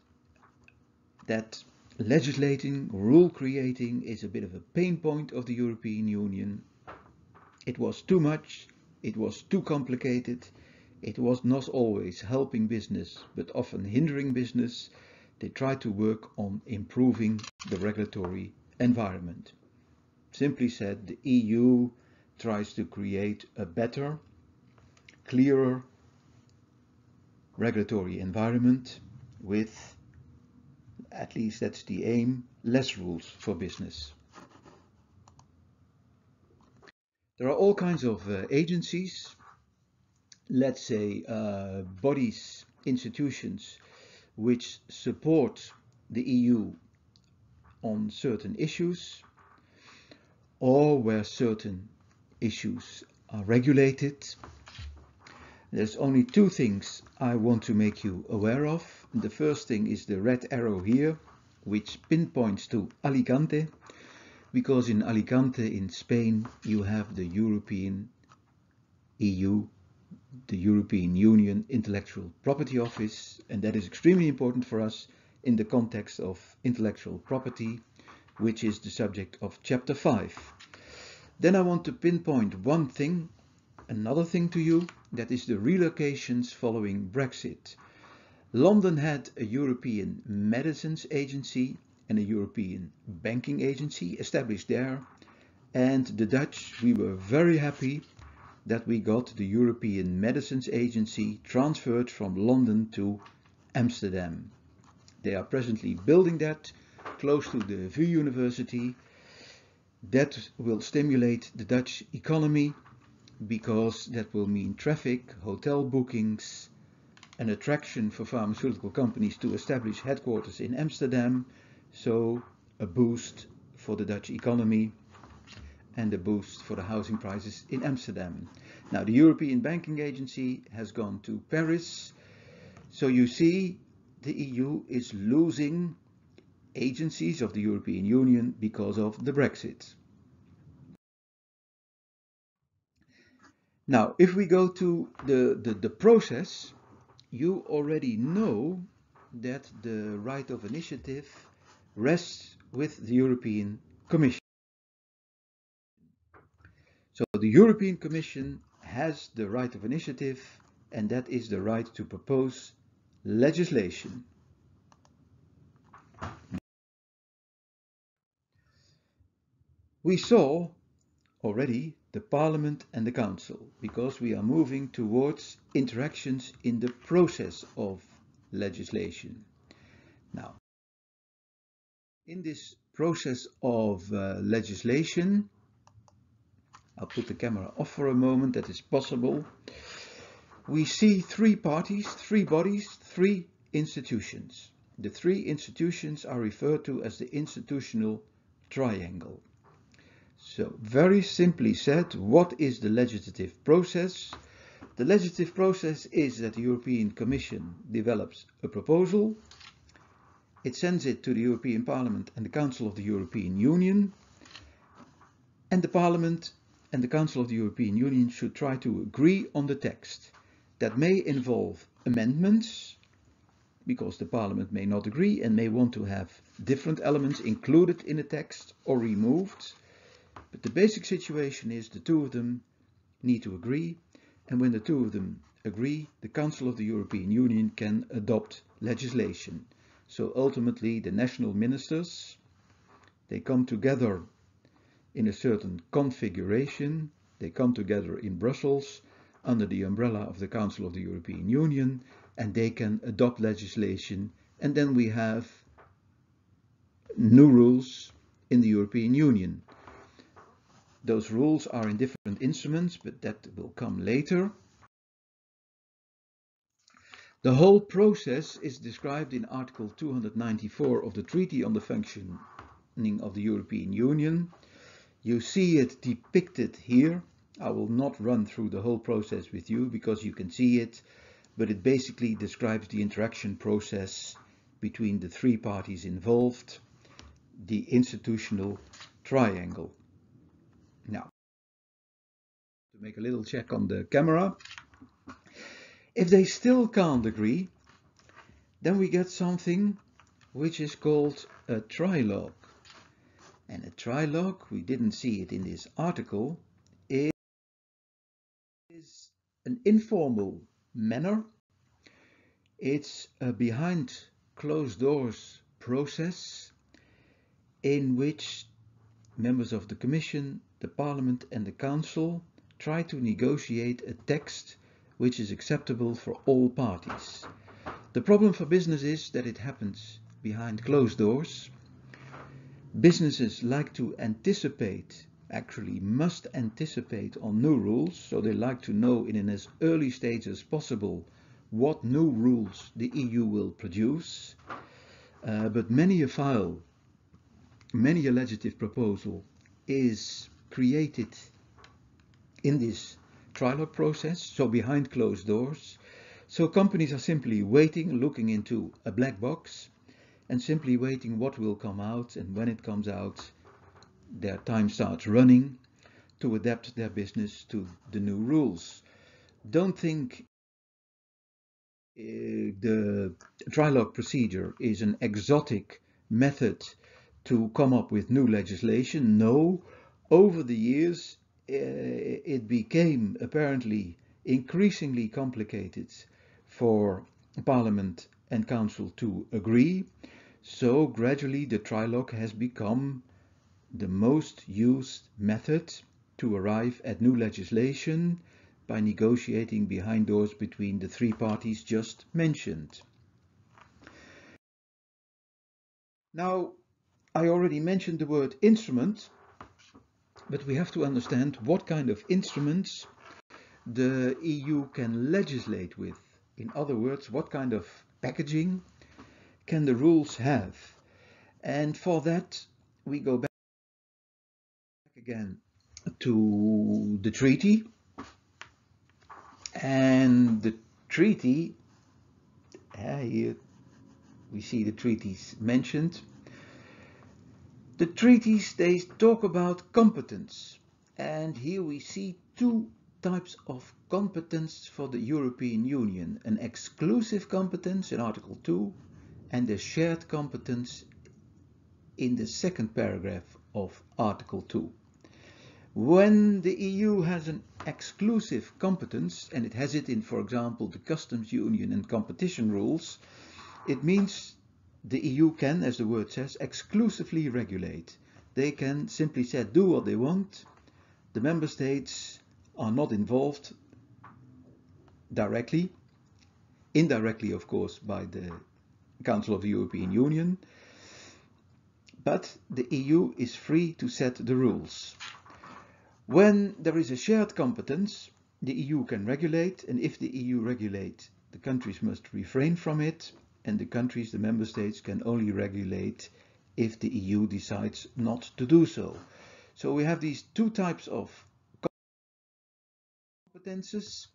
that legislating, rule creating is a bit of a pain point of the European Union. It was too much, it was too complicated, it was not always helping business, but often hindering business. They try to work on improving the regulatory environment. Simply said, the EU tries to create a better, clearer regulatory environment with, at least that's the aim, less rules for business. There are all kinds of agencies, let's say bodies, institutions, which support the EU on certain issues, or where certain issues are regulated. There's only two things I want to make you aware of. The first thing is the red arrow here, which pinpoints to Alicante, because in Alicante in Spain you have the European EU, the European Union Intellectual Property Office, and that is extremely important for us in the context of intellectual property, which is the subject of chapter 5. Then I want to pinpoint one thing, another thing to you, that is the relocations following Brexit. London had a European Medicines Agency and a European Banking Agency established there, and the Dutch, we were very happy that we got the European Medicines Agency transferred from London to Amsterdam. They are presently building that close to the VU University. That will stimulate the Dutch economy, because that will mean traffic, hotel bookings, an attraction for pharmaceutical companies to establish headquarters in Amsterdam, so a boost for the Dutch economy and a boost for the housing prices in Amsterdam. Now, the European Banking Agency has gone to Paris, so you see the EU is losing agencies of the European Union because of the Brexit. Now, if we go to the process, you already know that the right of initiative rests with the European Commission. So the European Commission has the right of initiative, and that is the right to propose legislation. We saw already the Parliament and the Council, because we are moving towards interactions in the process of legislation. Now, in this process of legislation, I'll put the camera off for a moment, that is possible. We see three parties, three bodies, three institutions. The three institutions are referred to as the institutional triangle. So, very simply said, what is the legislative process? The legislative process is that the European Commission develops a proposal, it sends it to the European Parliament and the Council of the European Union, and the Parliament and the Council of the European Union should try to agree on the text. That may involve amendments, because the Parliament may not agree and may want to have different elements included in the text or removed. But the basic situation is the two of them need to agree, and when the two of them agree, the Council of the European Union can adopt legislation. So ultimately the national ministers, they come together in a certain configuration, they come together in Brussels under the umbrella of the Council of the European Union, and they can adopt legislation, and then we have new rules in the European Union. Those rules are in different instruments, but that will come later. The whole process is described in Article 294 of the Treaty on the Functioning of the European Union. You see it depicted here. I will not run through the whole process with you because you can see it, but it basically describes the interaction process between the three parties involved, the institutional triangle. Now, to make a little check on the camera, if they still can't agree, then we get something which is called a trilogue. And a trilogue, we didn't see it in this article, is an informal manner. It's a behind closed doors process in which members of the Commission, the Parliament and the Council try to negotiate a text which is acceptable for all parties. The problem for business is that it happens behind closed doors. Businesses like to anticipate, actually must anticipate on new rules, so they like to know in as early stage as possible what new rules the EU will produce. But many a file, many a legislative proposal is created in this trilogue process, so behind closed doors. So companies are simply waiting, looking into a black box, and simply waiting what will come out, and when it comes out, their time starts running to adapt their business to the new rules. Don't think the trilogue procedure is an exotic method to come up with new legislation. No, over the years it became apparently increasingly complicated for Parliament and Council to agree. So gradually the trilogue has become the most used method to arrive at new legislation by negotiating behind doors between the three parties just mentioned. Now, I already mentioned the word instrument, but we have to understand what kind of instruments the EU can legislate with. In other words, what kind of packaging can the rules have? And for that, we go back again to the treaty. And the treaty, here we see the treaties mentioned. The treaties, they talk about competence. And here we see two types of competence for the European Union. An exclusive competence in Article 2 and a shared competence in the second paragraph of Article 2. When the EU has an exclusive competence, and it has it in, for example, the customs union and competition rules, it means the EU can, as the word says, exclusively regulate. They can simply say, do what they want. The member states are not involved directly, indirectly, of course, by the Council of the European Union, but the EU is free to set the rules. When there is a shared competence, the EU can regulate, and if the EU regulates, the countries must refrain from it, and the countries, the member states, can only regulate if the EU decides not to do so. So we have these two types of competences,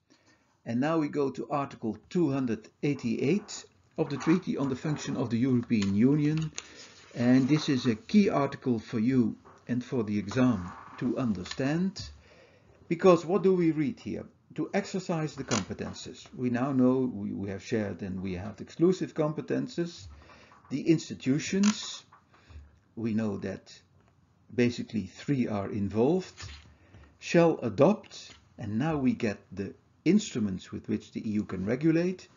and now we go to Article 288 of the Treaty on the Function of the European Union, and this is a key article for you and for the exam to understand, because what do we read here? To exercise the competences. We now know we have shared and we have exclusive competences. The institutions, we know that basically three are involved, shall adopt, and now we get the instruments with which the EU can regulate: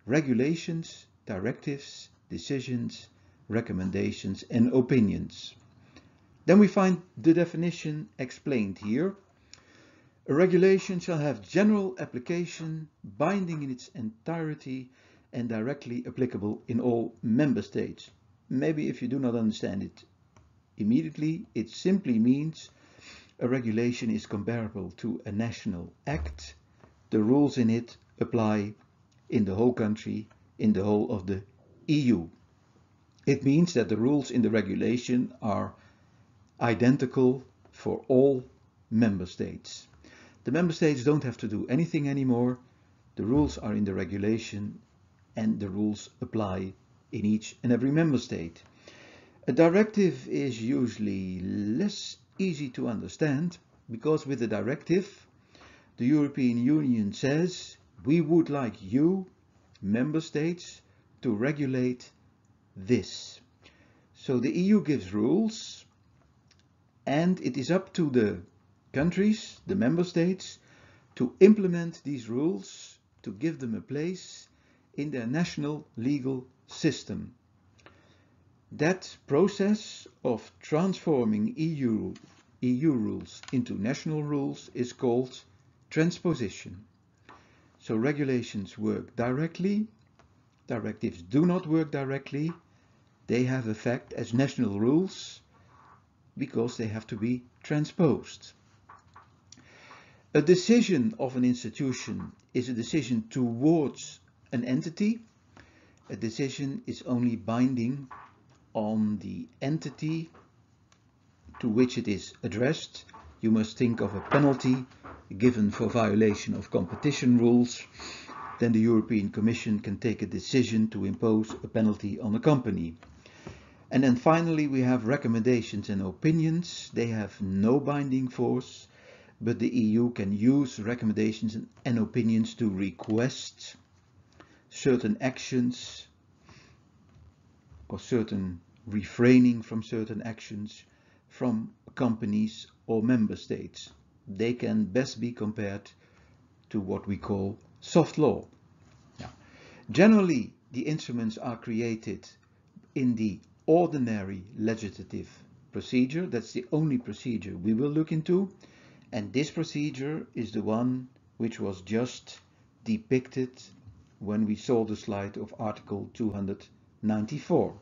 regulations, directives, decisions, recommendations, and opinions. Then we find the definition explained here. A regulation shall have general application, binding in its entirety, and directly applicable in all member states. Maybe if you do not understand it immediately, it simply means a regulation is comparable to a national act. The rules in it apply in the whole country, in the whole of the EU. It means that the rules in the regulation are identical for all member states. The member states don't have to do anything anymore. The rules are in the regulation and the rules apply in each and every member state. A directive is usually less easy to understand because with a directive, the European Union says, we would like you, member states, to regulate this. So the EU gives rules, and it is up to the countries, the member states, to implement these rules, to give them a place in their national legal system. That process of transforming EU rules into national rules is called transposition. So regulations work directly, directives do not work directly. They have effect as national rules because they have to be transposed. A decision of an institution is a decision towards an entity. A decision is only binding on the entity to which it is addressed. You must think of a penalty given for violation of competition rules. Then the European Commission can take a decision to impose a penalty on a company. And then finally we have recommendations and opinions. They have no binding force, but the EU can use recommendations and opinions to request certain actions or certain refraining from certain actions from companies or member states. They can best be compared to what we call soft law. Now, generally, the instruments are created in the ordinary legislative procedure. That's the only procedure we will look into. And this procedure is the one which was just depicted when we saw the slide of Article 294.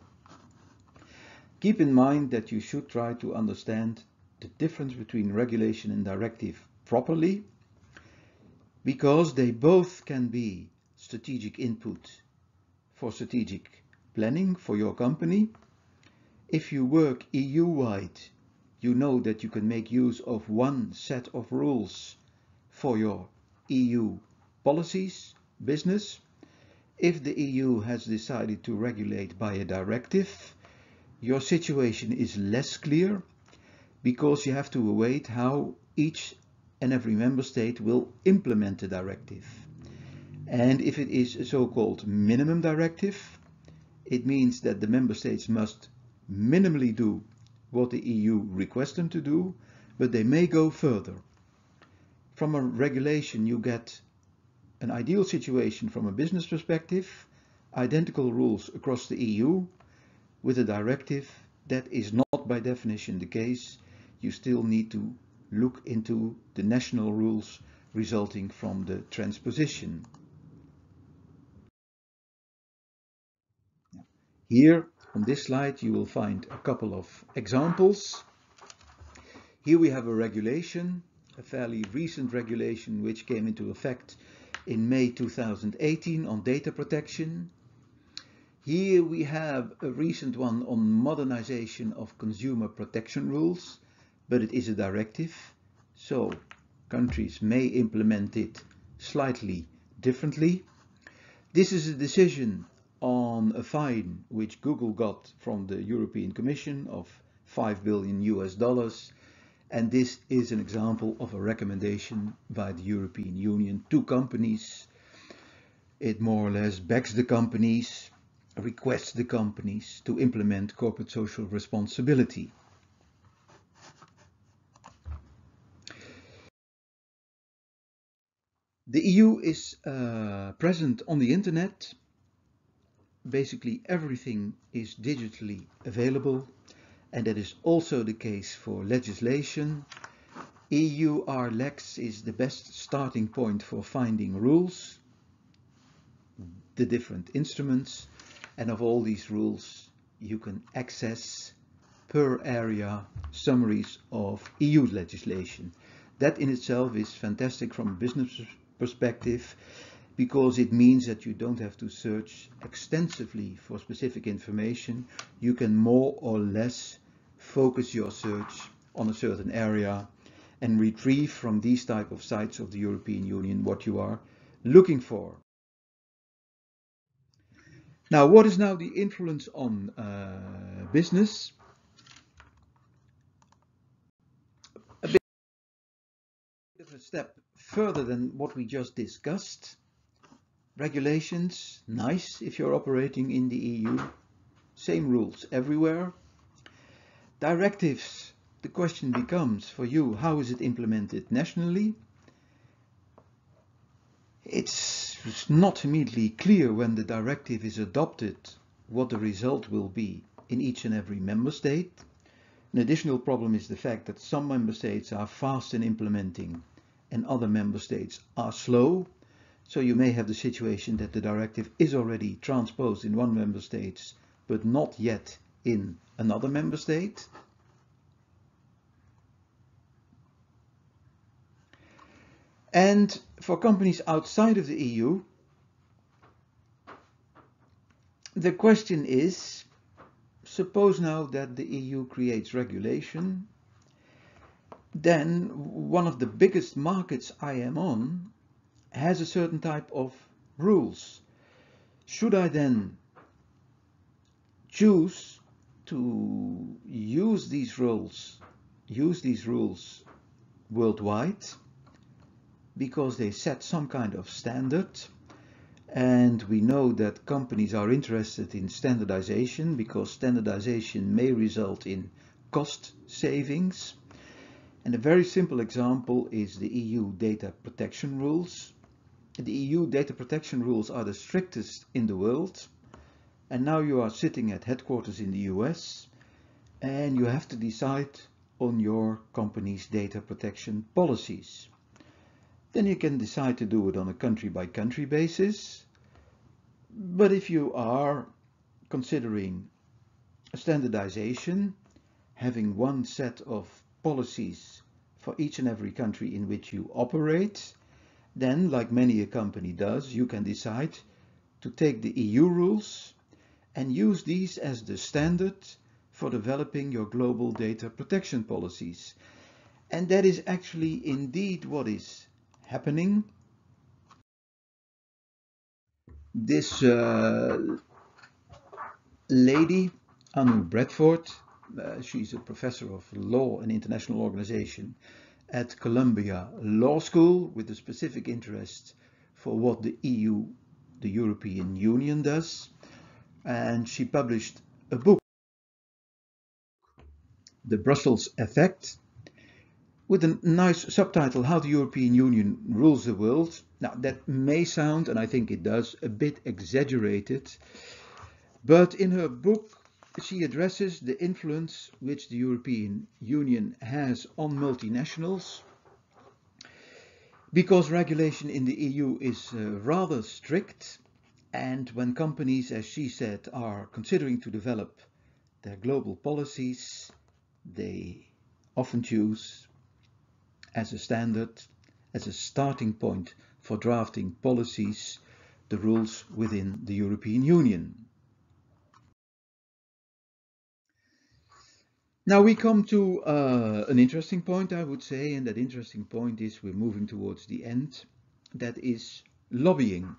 Keep in mind that you should try to understand the difference between regulation and directive properly, because they both can be strategic input for strategic planning for your company. If you work EU-wide, you know that you can make use of one set of rules for your EU policies, business. If the EU has decided to regulate by a directive, your situation is less clear because you have to await how each and every member state will implement the directive. And if it is a so-called minimum directive, it means that the member states must minimally do what the EU requests them to do, but they may go further. From a regulation, you get an ideal situation from a business perspective, identical rules across the EU. With a directive, that is not by definition the case. You still need to look into the national rules resulting from the transposition. Here on this slide you will find a couple of examples. Here we have a regulation, a fairly recent regulation which came into effect in May 2018 on data protection. Here we have a recent one on modernization of consumer protection rules, but it is a directive, so countries may implement it slightly differently. This is a decision on a fine which Google got from the European Commission of $5 billion US, and this is an example of a recommendation by the European Union to companies. It more or less begs the companies, requests the companies to implement corporate social responsibility. The EU is present on the internet. Basically everything is digitally available, and that is also the case for legislation. EU Lex is the best starting point for finding rules, the different instruments, and of all these rules you can access per area summaries of EU legislation. That in itself is fantastic from a business perspective, because it means that you don't have to search extensively for specific information. You can more or less focus your search on a certain area and retrieve from these type of sites of the European Union what you are looking for. Now, what is now the influence on business? A bit of a step further than what we just discussed. Regulations, nice if you're operating in the EU, same rules everywhere. Directives, the question becomes for you, how is it implemented nationally? It's not immediately clear when the directive is adopted what the result will be in each and every member state. An additional problem is the fact that some member states are fast in implementing and other member states are slow. So you may have the situation that the directive is already transposed in one member state, but not yet in another member state. And for companies outside of the EU, the question is, suppose now that the EU creates regulation, then one of the biggest markets I am on has a certain type of rules. Should I then choose to use these rules worldwide because they set some kind of standard? And we know that companies are interested in standardization because standardization may result in cost savings. And a very simple example is the EU data protection rules. The EU data protection rules are the strictest in the world. And now you are sitting at headquarters in the US and you have to decide on your company's data protection policies. Then you can decide to do it on a country by country basis. But if you are considering a standardization, having one set of policies for each and every country in which you operate, then, like many a company does, you can decide to take the EU rules and use these as the standard for developing your global data protection policies. And that is actually indeed what is happening. This lady, Anu Bradford, she's a professor of law and international organization at Columbia Law School with a specific interest for what the EU, the European Union, does. And she published a book, The Brussels Effect. with a nice subtitle, How the European Union Rules the World. Now that may sound, and I think it does, a bit exaggerated, but in her book she addresses the influence which the European Union has on multinationals, because regulation in the EU is rather strict, and when companies, as she said, are considering to develop their global policies, they often choose as a standard, as a starting point for drafting policies, the rules within the European Union. Now we come to an interesting point, I would say, and that interesting point is, we're moving towards the end, that is lobbying.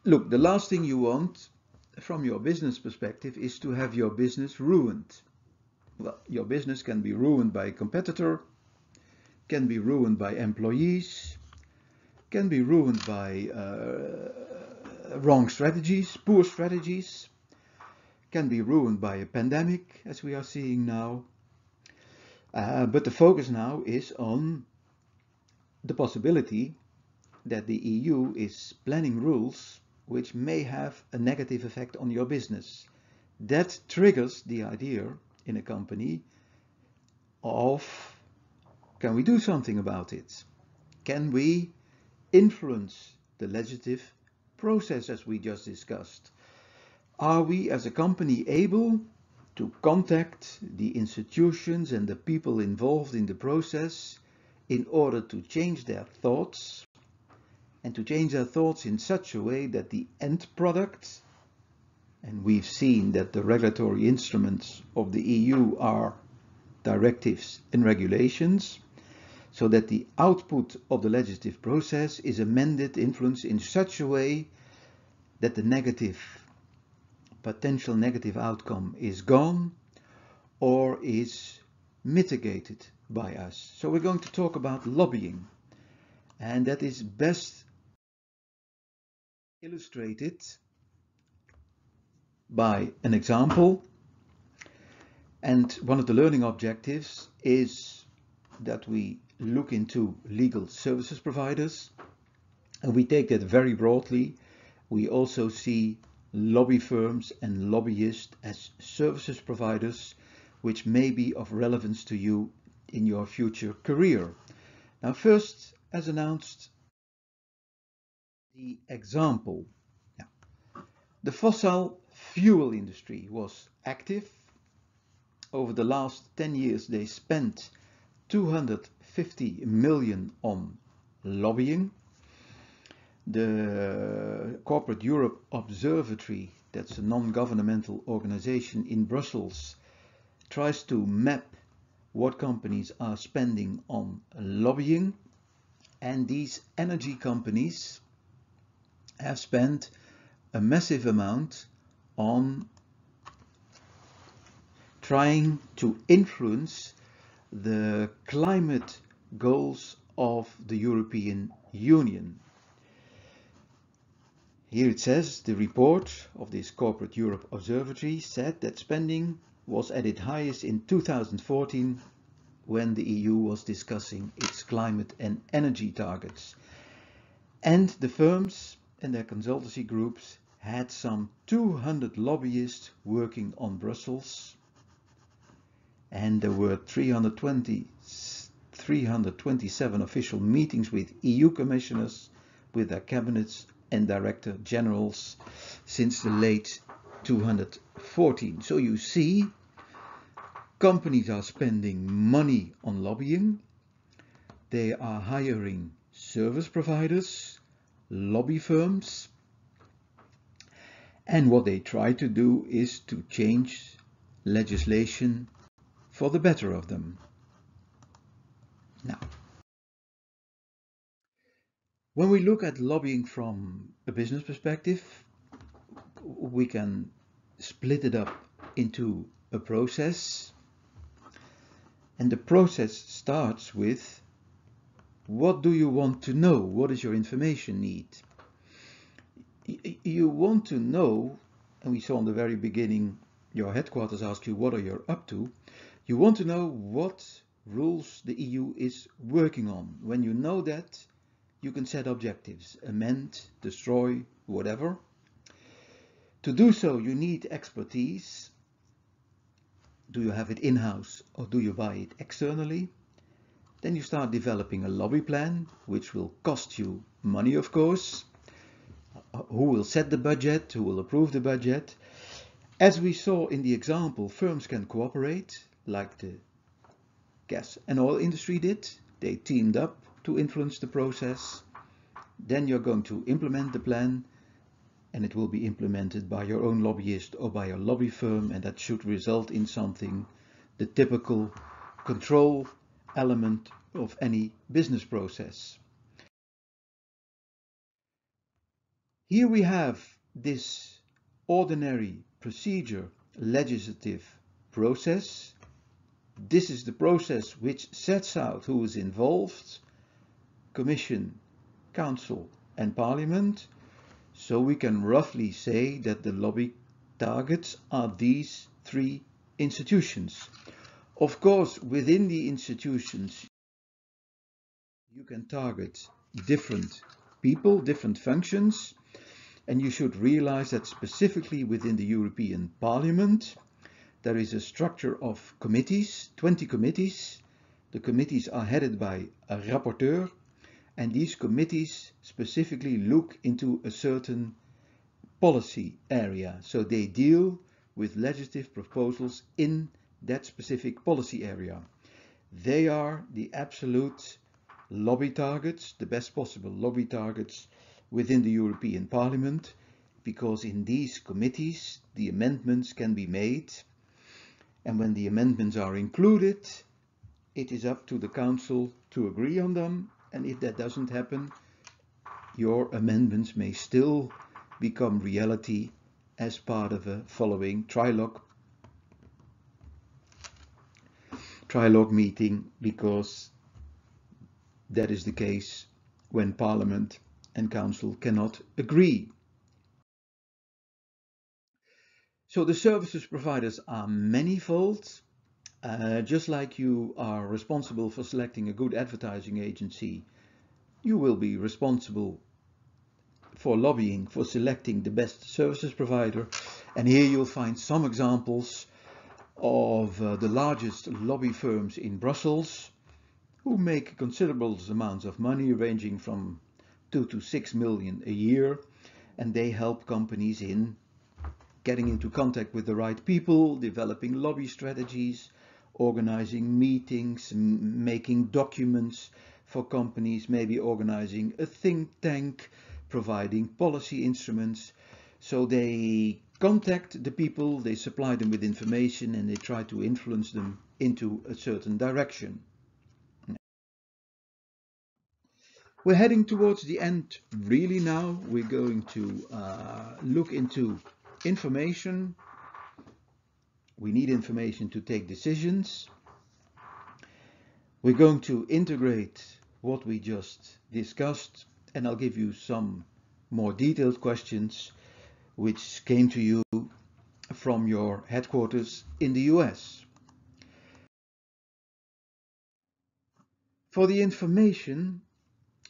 Look, the last thing you want from your business perspective is to have your business ruined. Well, your business can be ruined by a competitor, can be ruined by employees, can be ruined by wrong strategies, poor strategies, can be ruined by a pandemic, as we are seeing now. But the focus now is on the possibility that the EU is planning rules which may have a negative effect on your business. That triggers the idea in a company of, can we do something about it? Can we influence the legislative process as we just discussed? Are we as a company able to contact the institutions and the people involved in the process in order to change their thoughts, and to change their thoughts in such a way that the end product, and we've seen that the regulatory instruments of the EU are directives and regulations, so that the output of the legislative process is amended, influenced in such a way that the potential negative outcome is gone or is mitigated by us. So we're going to talk about lobbying, and that is best illustrated by an example. And one of the learning objectives is that we look into legal services providers, and we take that very broadly. We also see lobby firms and lobbyists as services providers, which may be of relevance to you in your future career. Now, first, as announced, the example. Now, the fossil fuel industry was active. Over the last 10 years, they spent 250 million on lobbying. The Corporate Europe Observatory, that's a non-governmental organization in Brussels, tries to map what companies are spending on lobbying, and these energy companies have spent a massive amount on trying to influence the climate goals of the European Union. Here it says, the report of this Corporate Europe Observatory said that spending was at its highest in 2014, when the EU was discussing its climate and energy targets. And the firms and their consultancy groups had some 200 lobbyists working on Brussels, and there were 327 official meetings with EU commissioners, with their cabinets and director generals since the late 2014. So you see, companies are spending money on lobbying. They are hiring service providers, lobby firms, and what they try to do is to change legislation for the better of them. Now, when we look at lobbying from a business perspective, we can split it up into a process. And the process starts with, what do you want to know? What is your information need? You want to know, and we saw in the very beginning, your headquarters ask you, what are you up to? You want to know what rules the EU is working on. When you know that, you can set objectives, amend, destroy, whatever. To do so, you need expertise. Do you have it in-house or do you buy it externally? Then you start developing a lobby plan, which will cost you money, of course. Who will set the budget? Who will approve the budget? As we saw in the example, firms can cooperate, like the gas and oil industry did. They teamed up to influence the process. Then you're going to implement the plan, and it will be implemented by your own lobbyist or by a lobby firm, and that should result in something, the typical control element of any business process. Here we have this ordinary procedure legislative process. This is the process which sets out who is involved, Commission, Council and Parliament. So we can roughly say that the lobby targets are these three institutions. Of course, within the institutions, you can target different people, different functions, and you should realize that specifically within the European Parliament, there is a structure of committees, 20 committees. The committees are headed by a rapporteur, and these committees specifically look into a certain policy area. So they deal with legislative proposals in that specific policy area. They are the absolute lobby targets, the best possible lobby targets within the European Parliament, because in these committees the amendments can be made, and when the amendments are included, it is up to the Council to agree on them, and if that doesn't happen, your amendments may still become reality as part of a following trilogue meeting, because that is the case when Parliament and Council cannot agree. So the services providers are manifold. Just like you are responsible for selecting a good advertising agency, you will be responsible for lobbying, for selecting the best services provider. And here you'll find some examples of the largest lobby firms in Brussels, who make considerable amounts of money, ranging from 2 to 6 million a year, and they help companies in getting into contact with the right people, developing lobby strategies, organizing meetings, making documents for companies, maybe organizing a think tank, providing policy instruments. So they contact the people, they supply them with information, and they try to influence them into a certain direction. We're heading towards the end really now. We're going to look into information. We need information to take decisions. We're going to integrate what we just discussed, and I'll give you some more detailed questions which came to you from your headquarters in the US. For the information,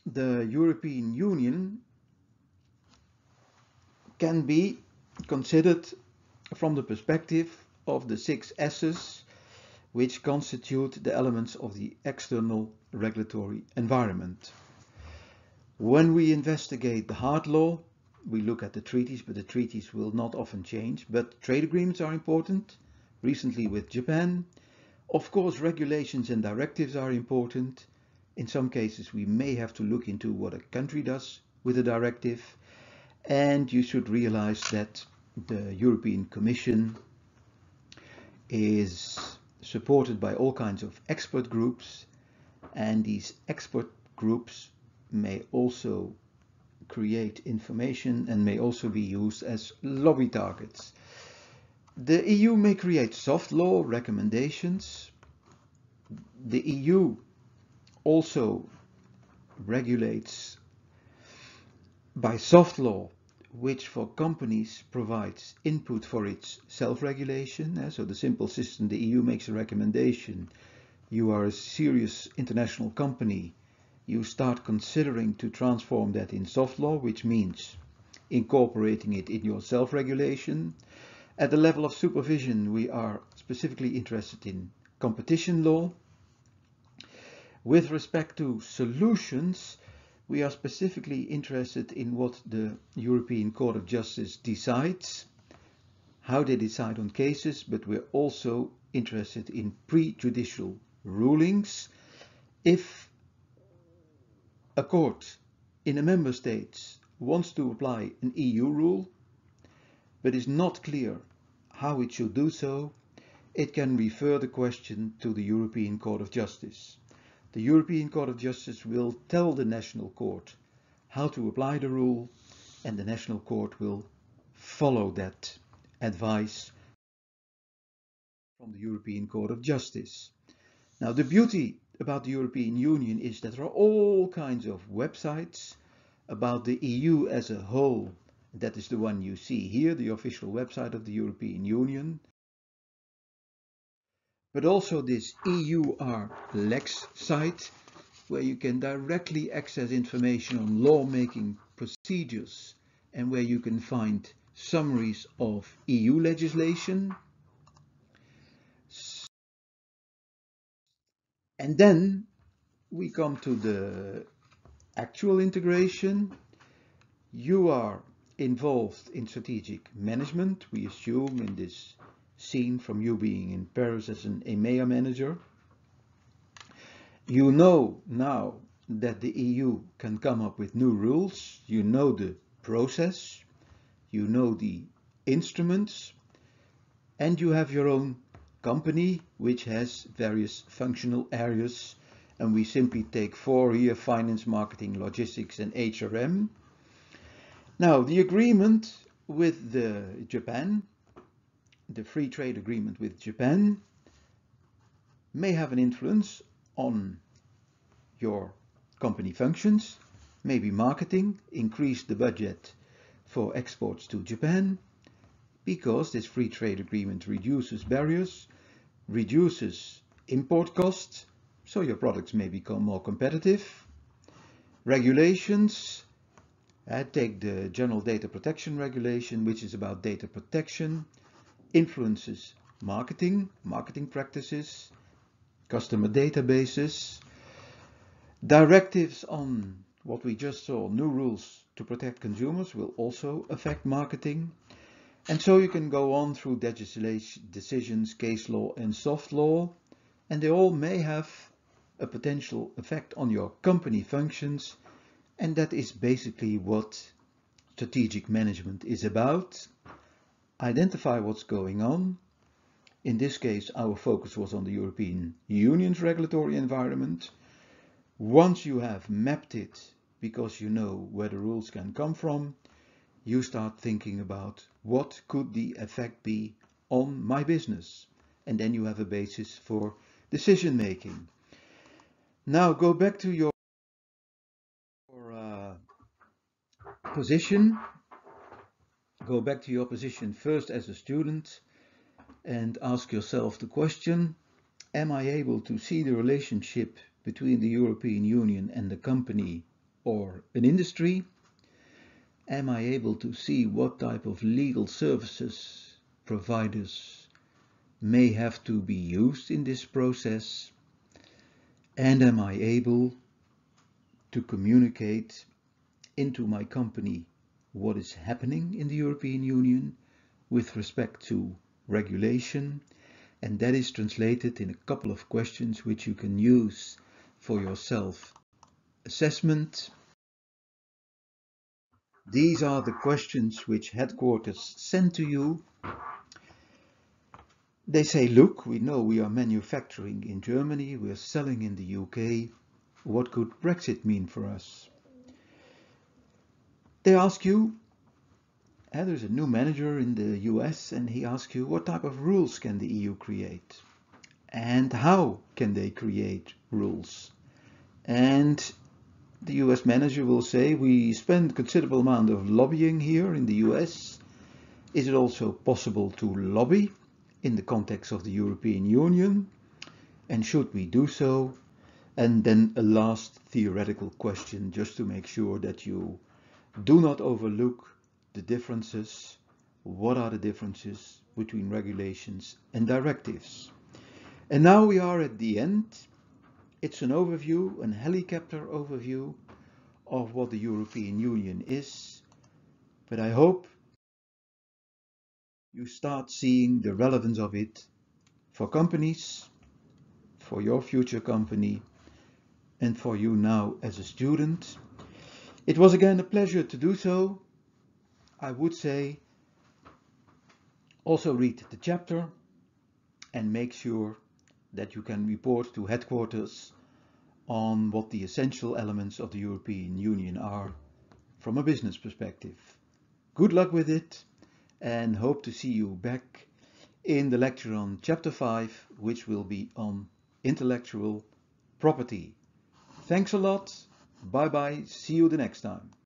the European Union can be considered from the perspective of the 6 S's, which constitute the elements of the external regulatory environment. When we investigate the hard law, we look at the treaties, but the treaties will not often change. But trade agreements are important, recently with Japan. Of course, regulations and directives are important. In some cases, we may have to look into what a country does with a directive. And you should realize that the European Commission is supported by all kinds of expert groups, and these expert groups may also create information and may also be used as lobby targets. The EU may create soft law recommendations. The EU also regulates by soft law, which for companies provides input for its self-regulation. So the simple system, the EU makes a recommendation, you are a serious international company, you start considering to transform that in soft law, which means incorporating it in your self-regulation. At the level of supervision, we are specifically interested in competition law. With respect to solutions, we are specifically interested in what the European Court of Justice decides, how they decide on cases, but we're also interested in prejudicial rulings. If a court in a member state wants to apply an EU rule, but is not clear how it should do so, it can refer the question to the European Court of Justice. The European Court of Justice will tell the national court how to apply the rule, and the national court will follow that advice from the European Court of Justice. Now, the beauty about the European Union is that there are all kinds of websites about the EU as a whole. That is the one you see here, the official website of the European Union. But also this EUR Lex site, where you can directly access information on lawmaking procedures and where you can find summaries of EU legislation. And then we come to the actual integration. You are involved in strategic management, we assume in this scene from you being in Paris as an EMEA manager. You know now that the EU can come up with new rules, you know the process, you know the instruments, and you have your own company which has various functional areas, and we simply take 4 here: finance, marketing, logistics and HRM. Now, the agreement with Japan, the free trade agreement with Japan, may have an influence on your company functions, maybe marketing, increase the budget for exports to Japan, because this free trade agreement reduces barriers, reduces import costs, so your products may become more competitive. Regulations, take the General Data Protection Regulation, which is about data protection, influences marketing practices, customer databases, directives on what we just saw, new rules to protect consumers, will also affect marketing. And so you can go on through legislation, decisions, case law and soft law, and they all may have a potential effect on your company functions, and that is basically what strategic management is about. Identify what's going on. In this case, our focus was on the European Union's regulatory environment. Once you have mapped it, because you know where the rules can come from, you start thinking about what could the effect be on my business, and then you have a basis for decision making. Now go back to your position. Go back to your position first as a student and ask yourself the question: am I able to see the relationship between the European Union and the company or an industry? Am I able to see what type of legal services providers may have to be used in this process? And am I able to communicate into my company what is happening in the European Union with respect to regulation? And that is translated in a couple of questions which you can use for your self-assessment. These are the questions which headquarters send to you. They say, look, we know we are manufacturing in Germany, we are selling in the UK. What could Brexit mean for us? They ask you, there's a new manager in the US, and he asks you, what type of rules can the EU create? And how can they create rules? And the US manager will say, we spend a considerable amount of lobbying here in the US. Is it also possible to lobby in the context of the European Union? and should we do so? And then a last theoretical question, just to make sure that you do not overlook the differences. What are the differences between regulations and directives? And now we are at the end. It's an overview, an helicopter overview of what the European Union is, but I hope you start seeing the relevance of it for companies, for your future company, and for you now as a student. It was again a pleasure to do so. I would say also read the chapter and make sure that you can report to headquarters on what the essential elements of the European Union are from a business perspective. Good luck with it, and hope to see you back in the lecture on chapter 5, which will be on intellectual property. Thanks a lot. Bye bye. See you the next time.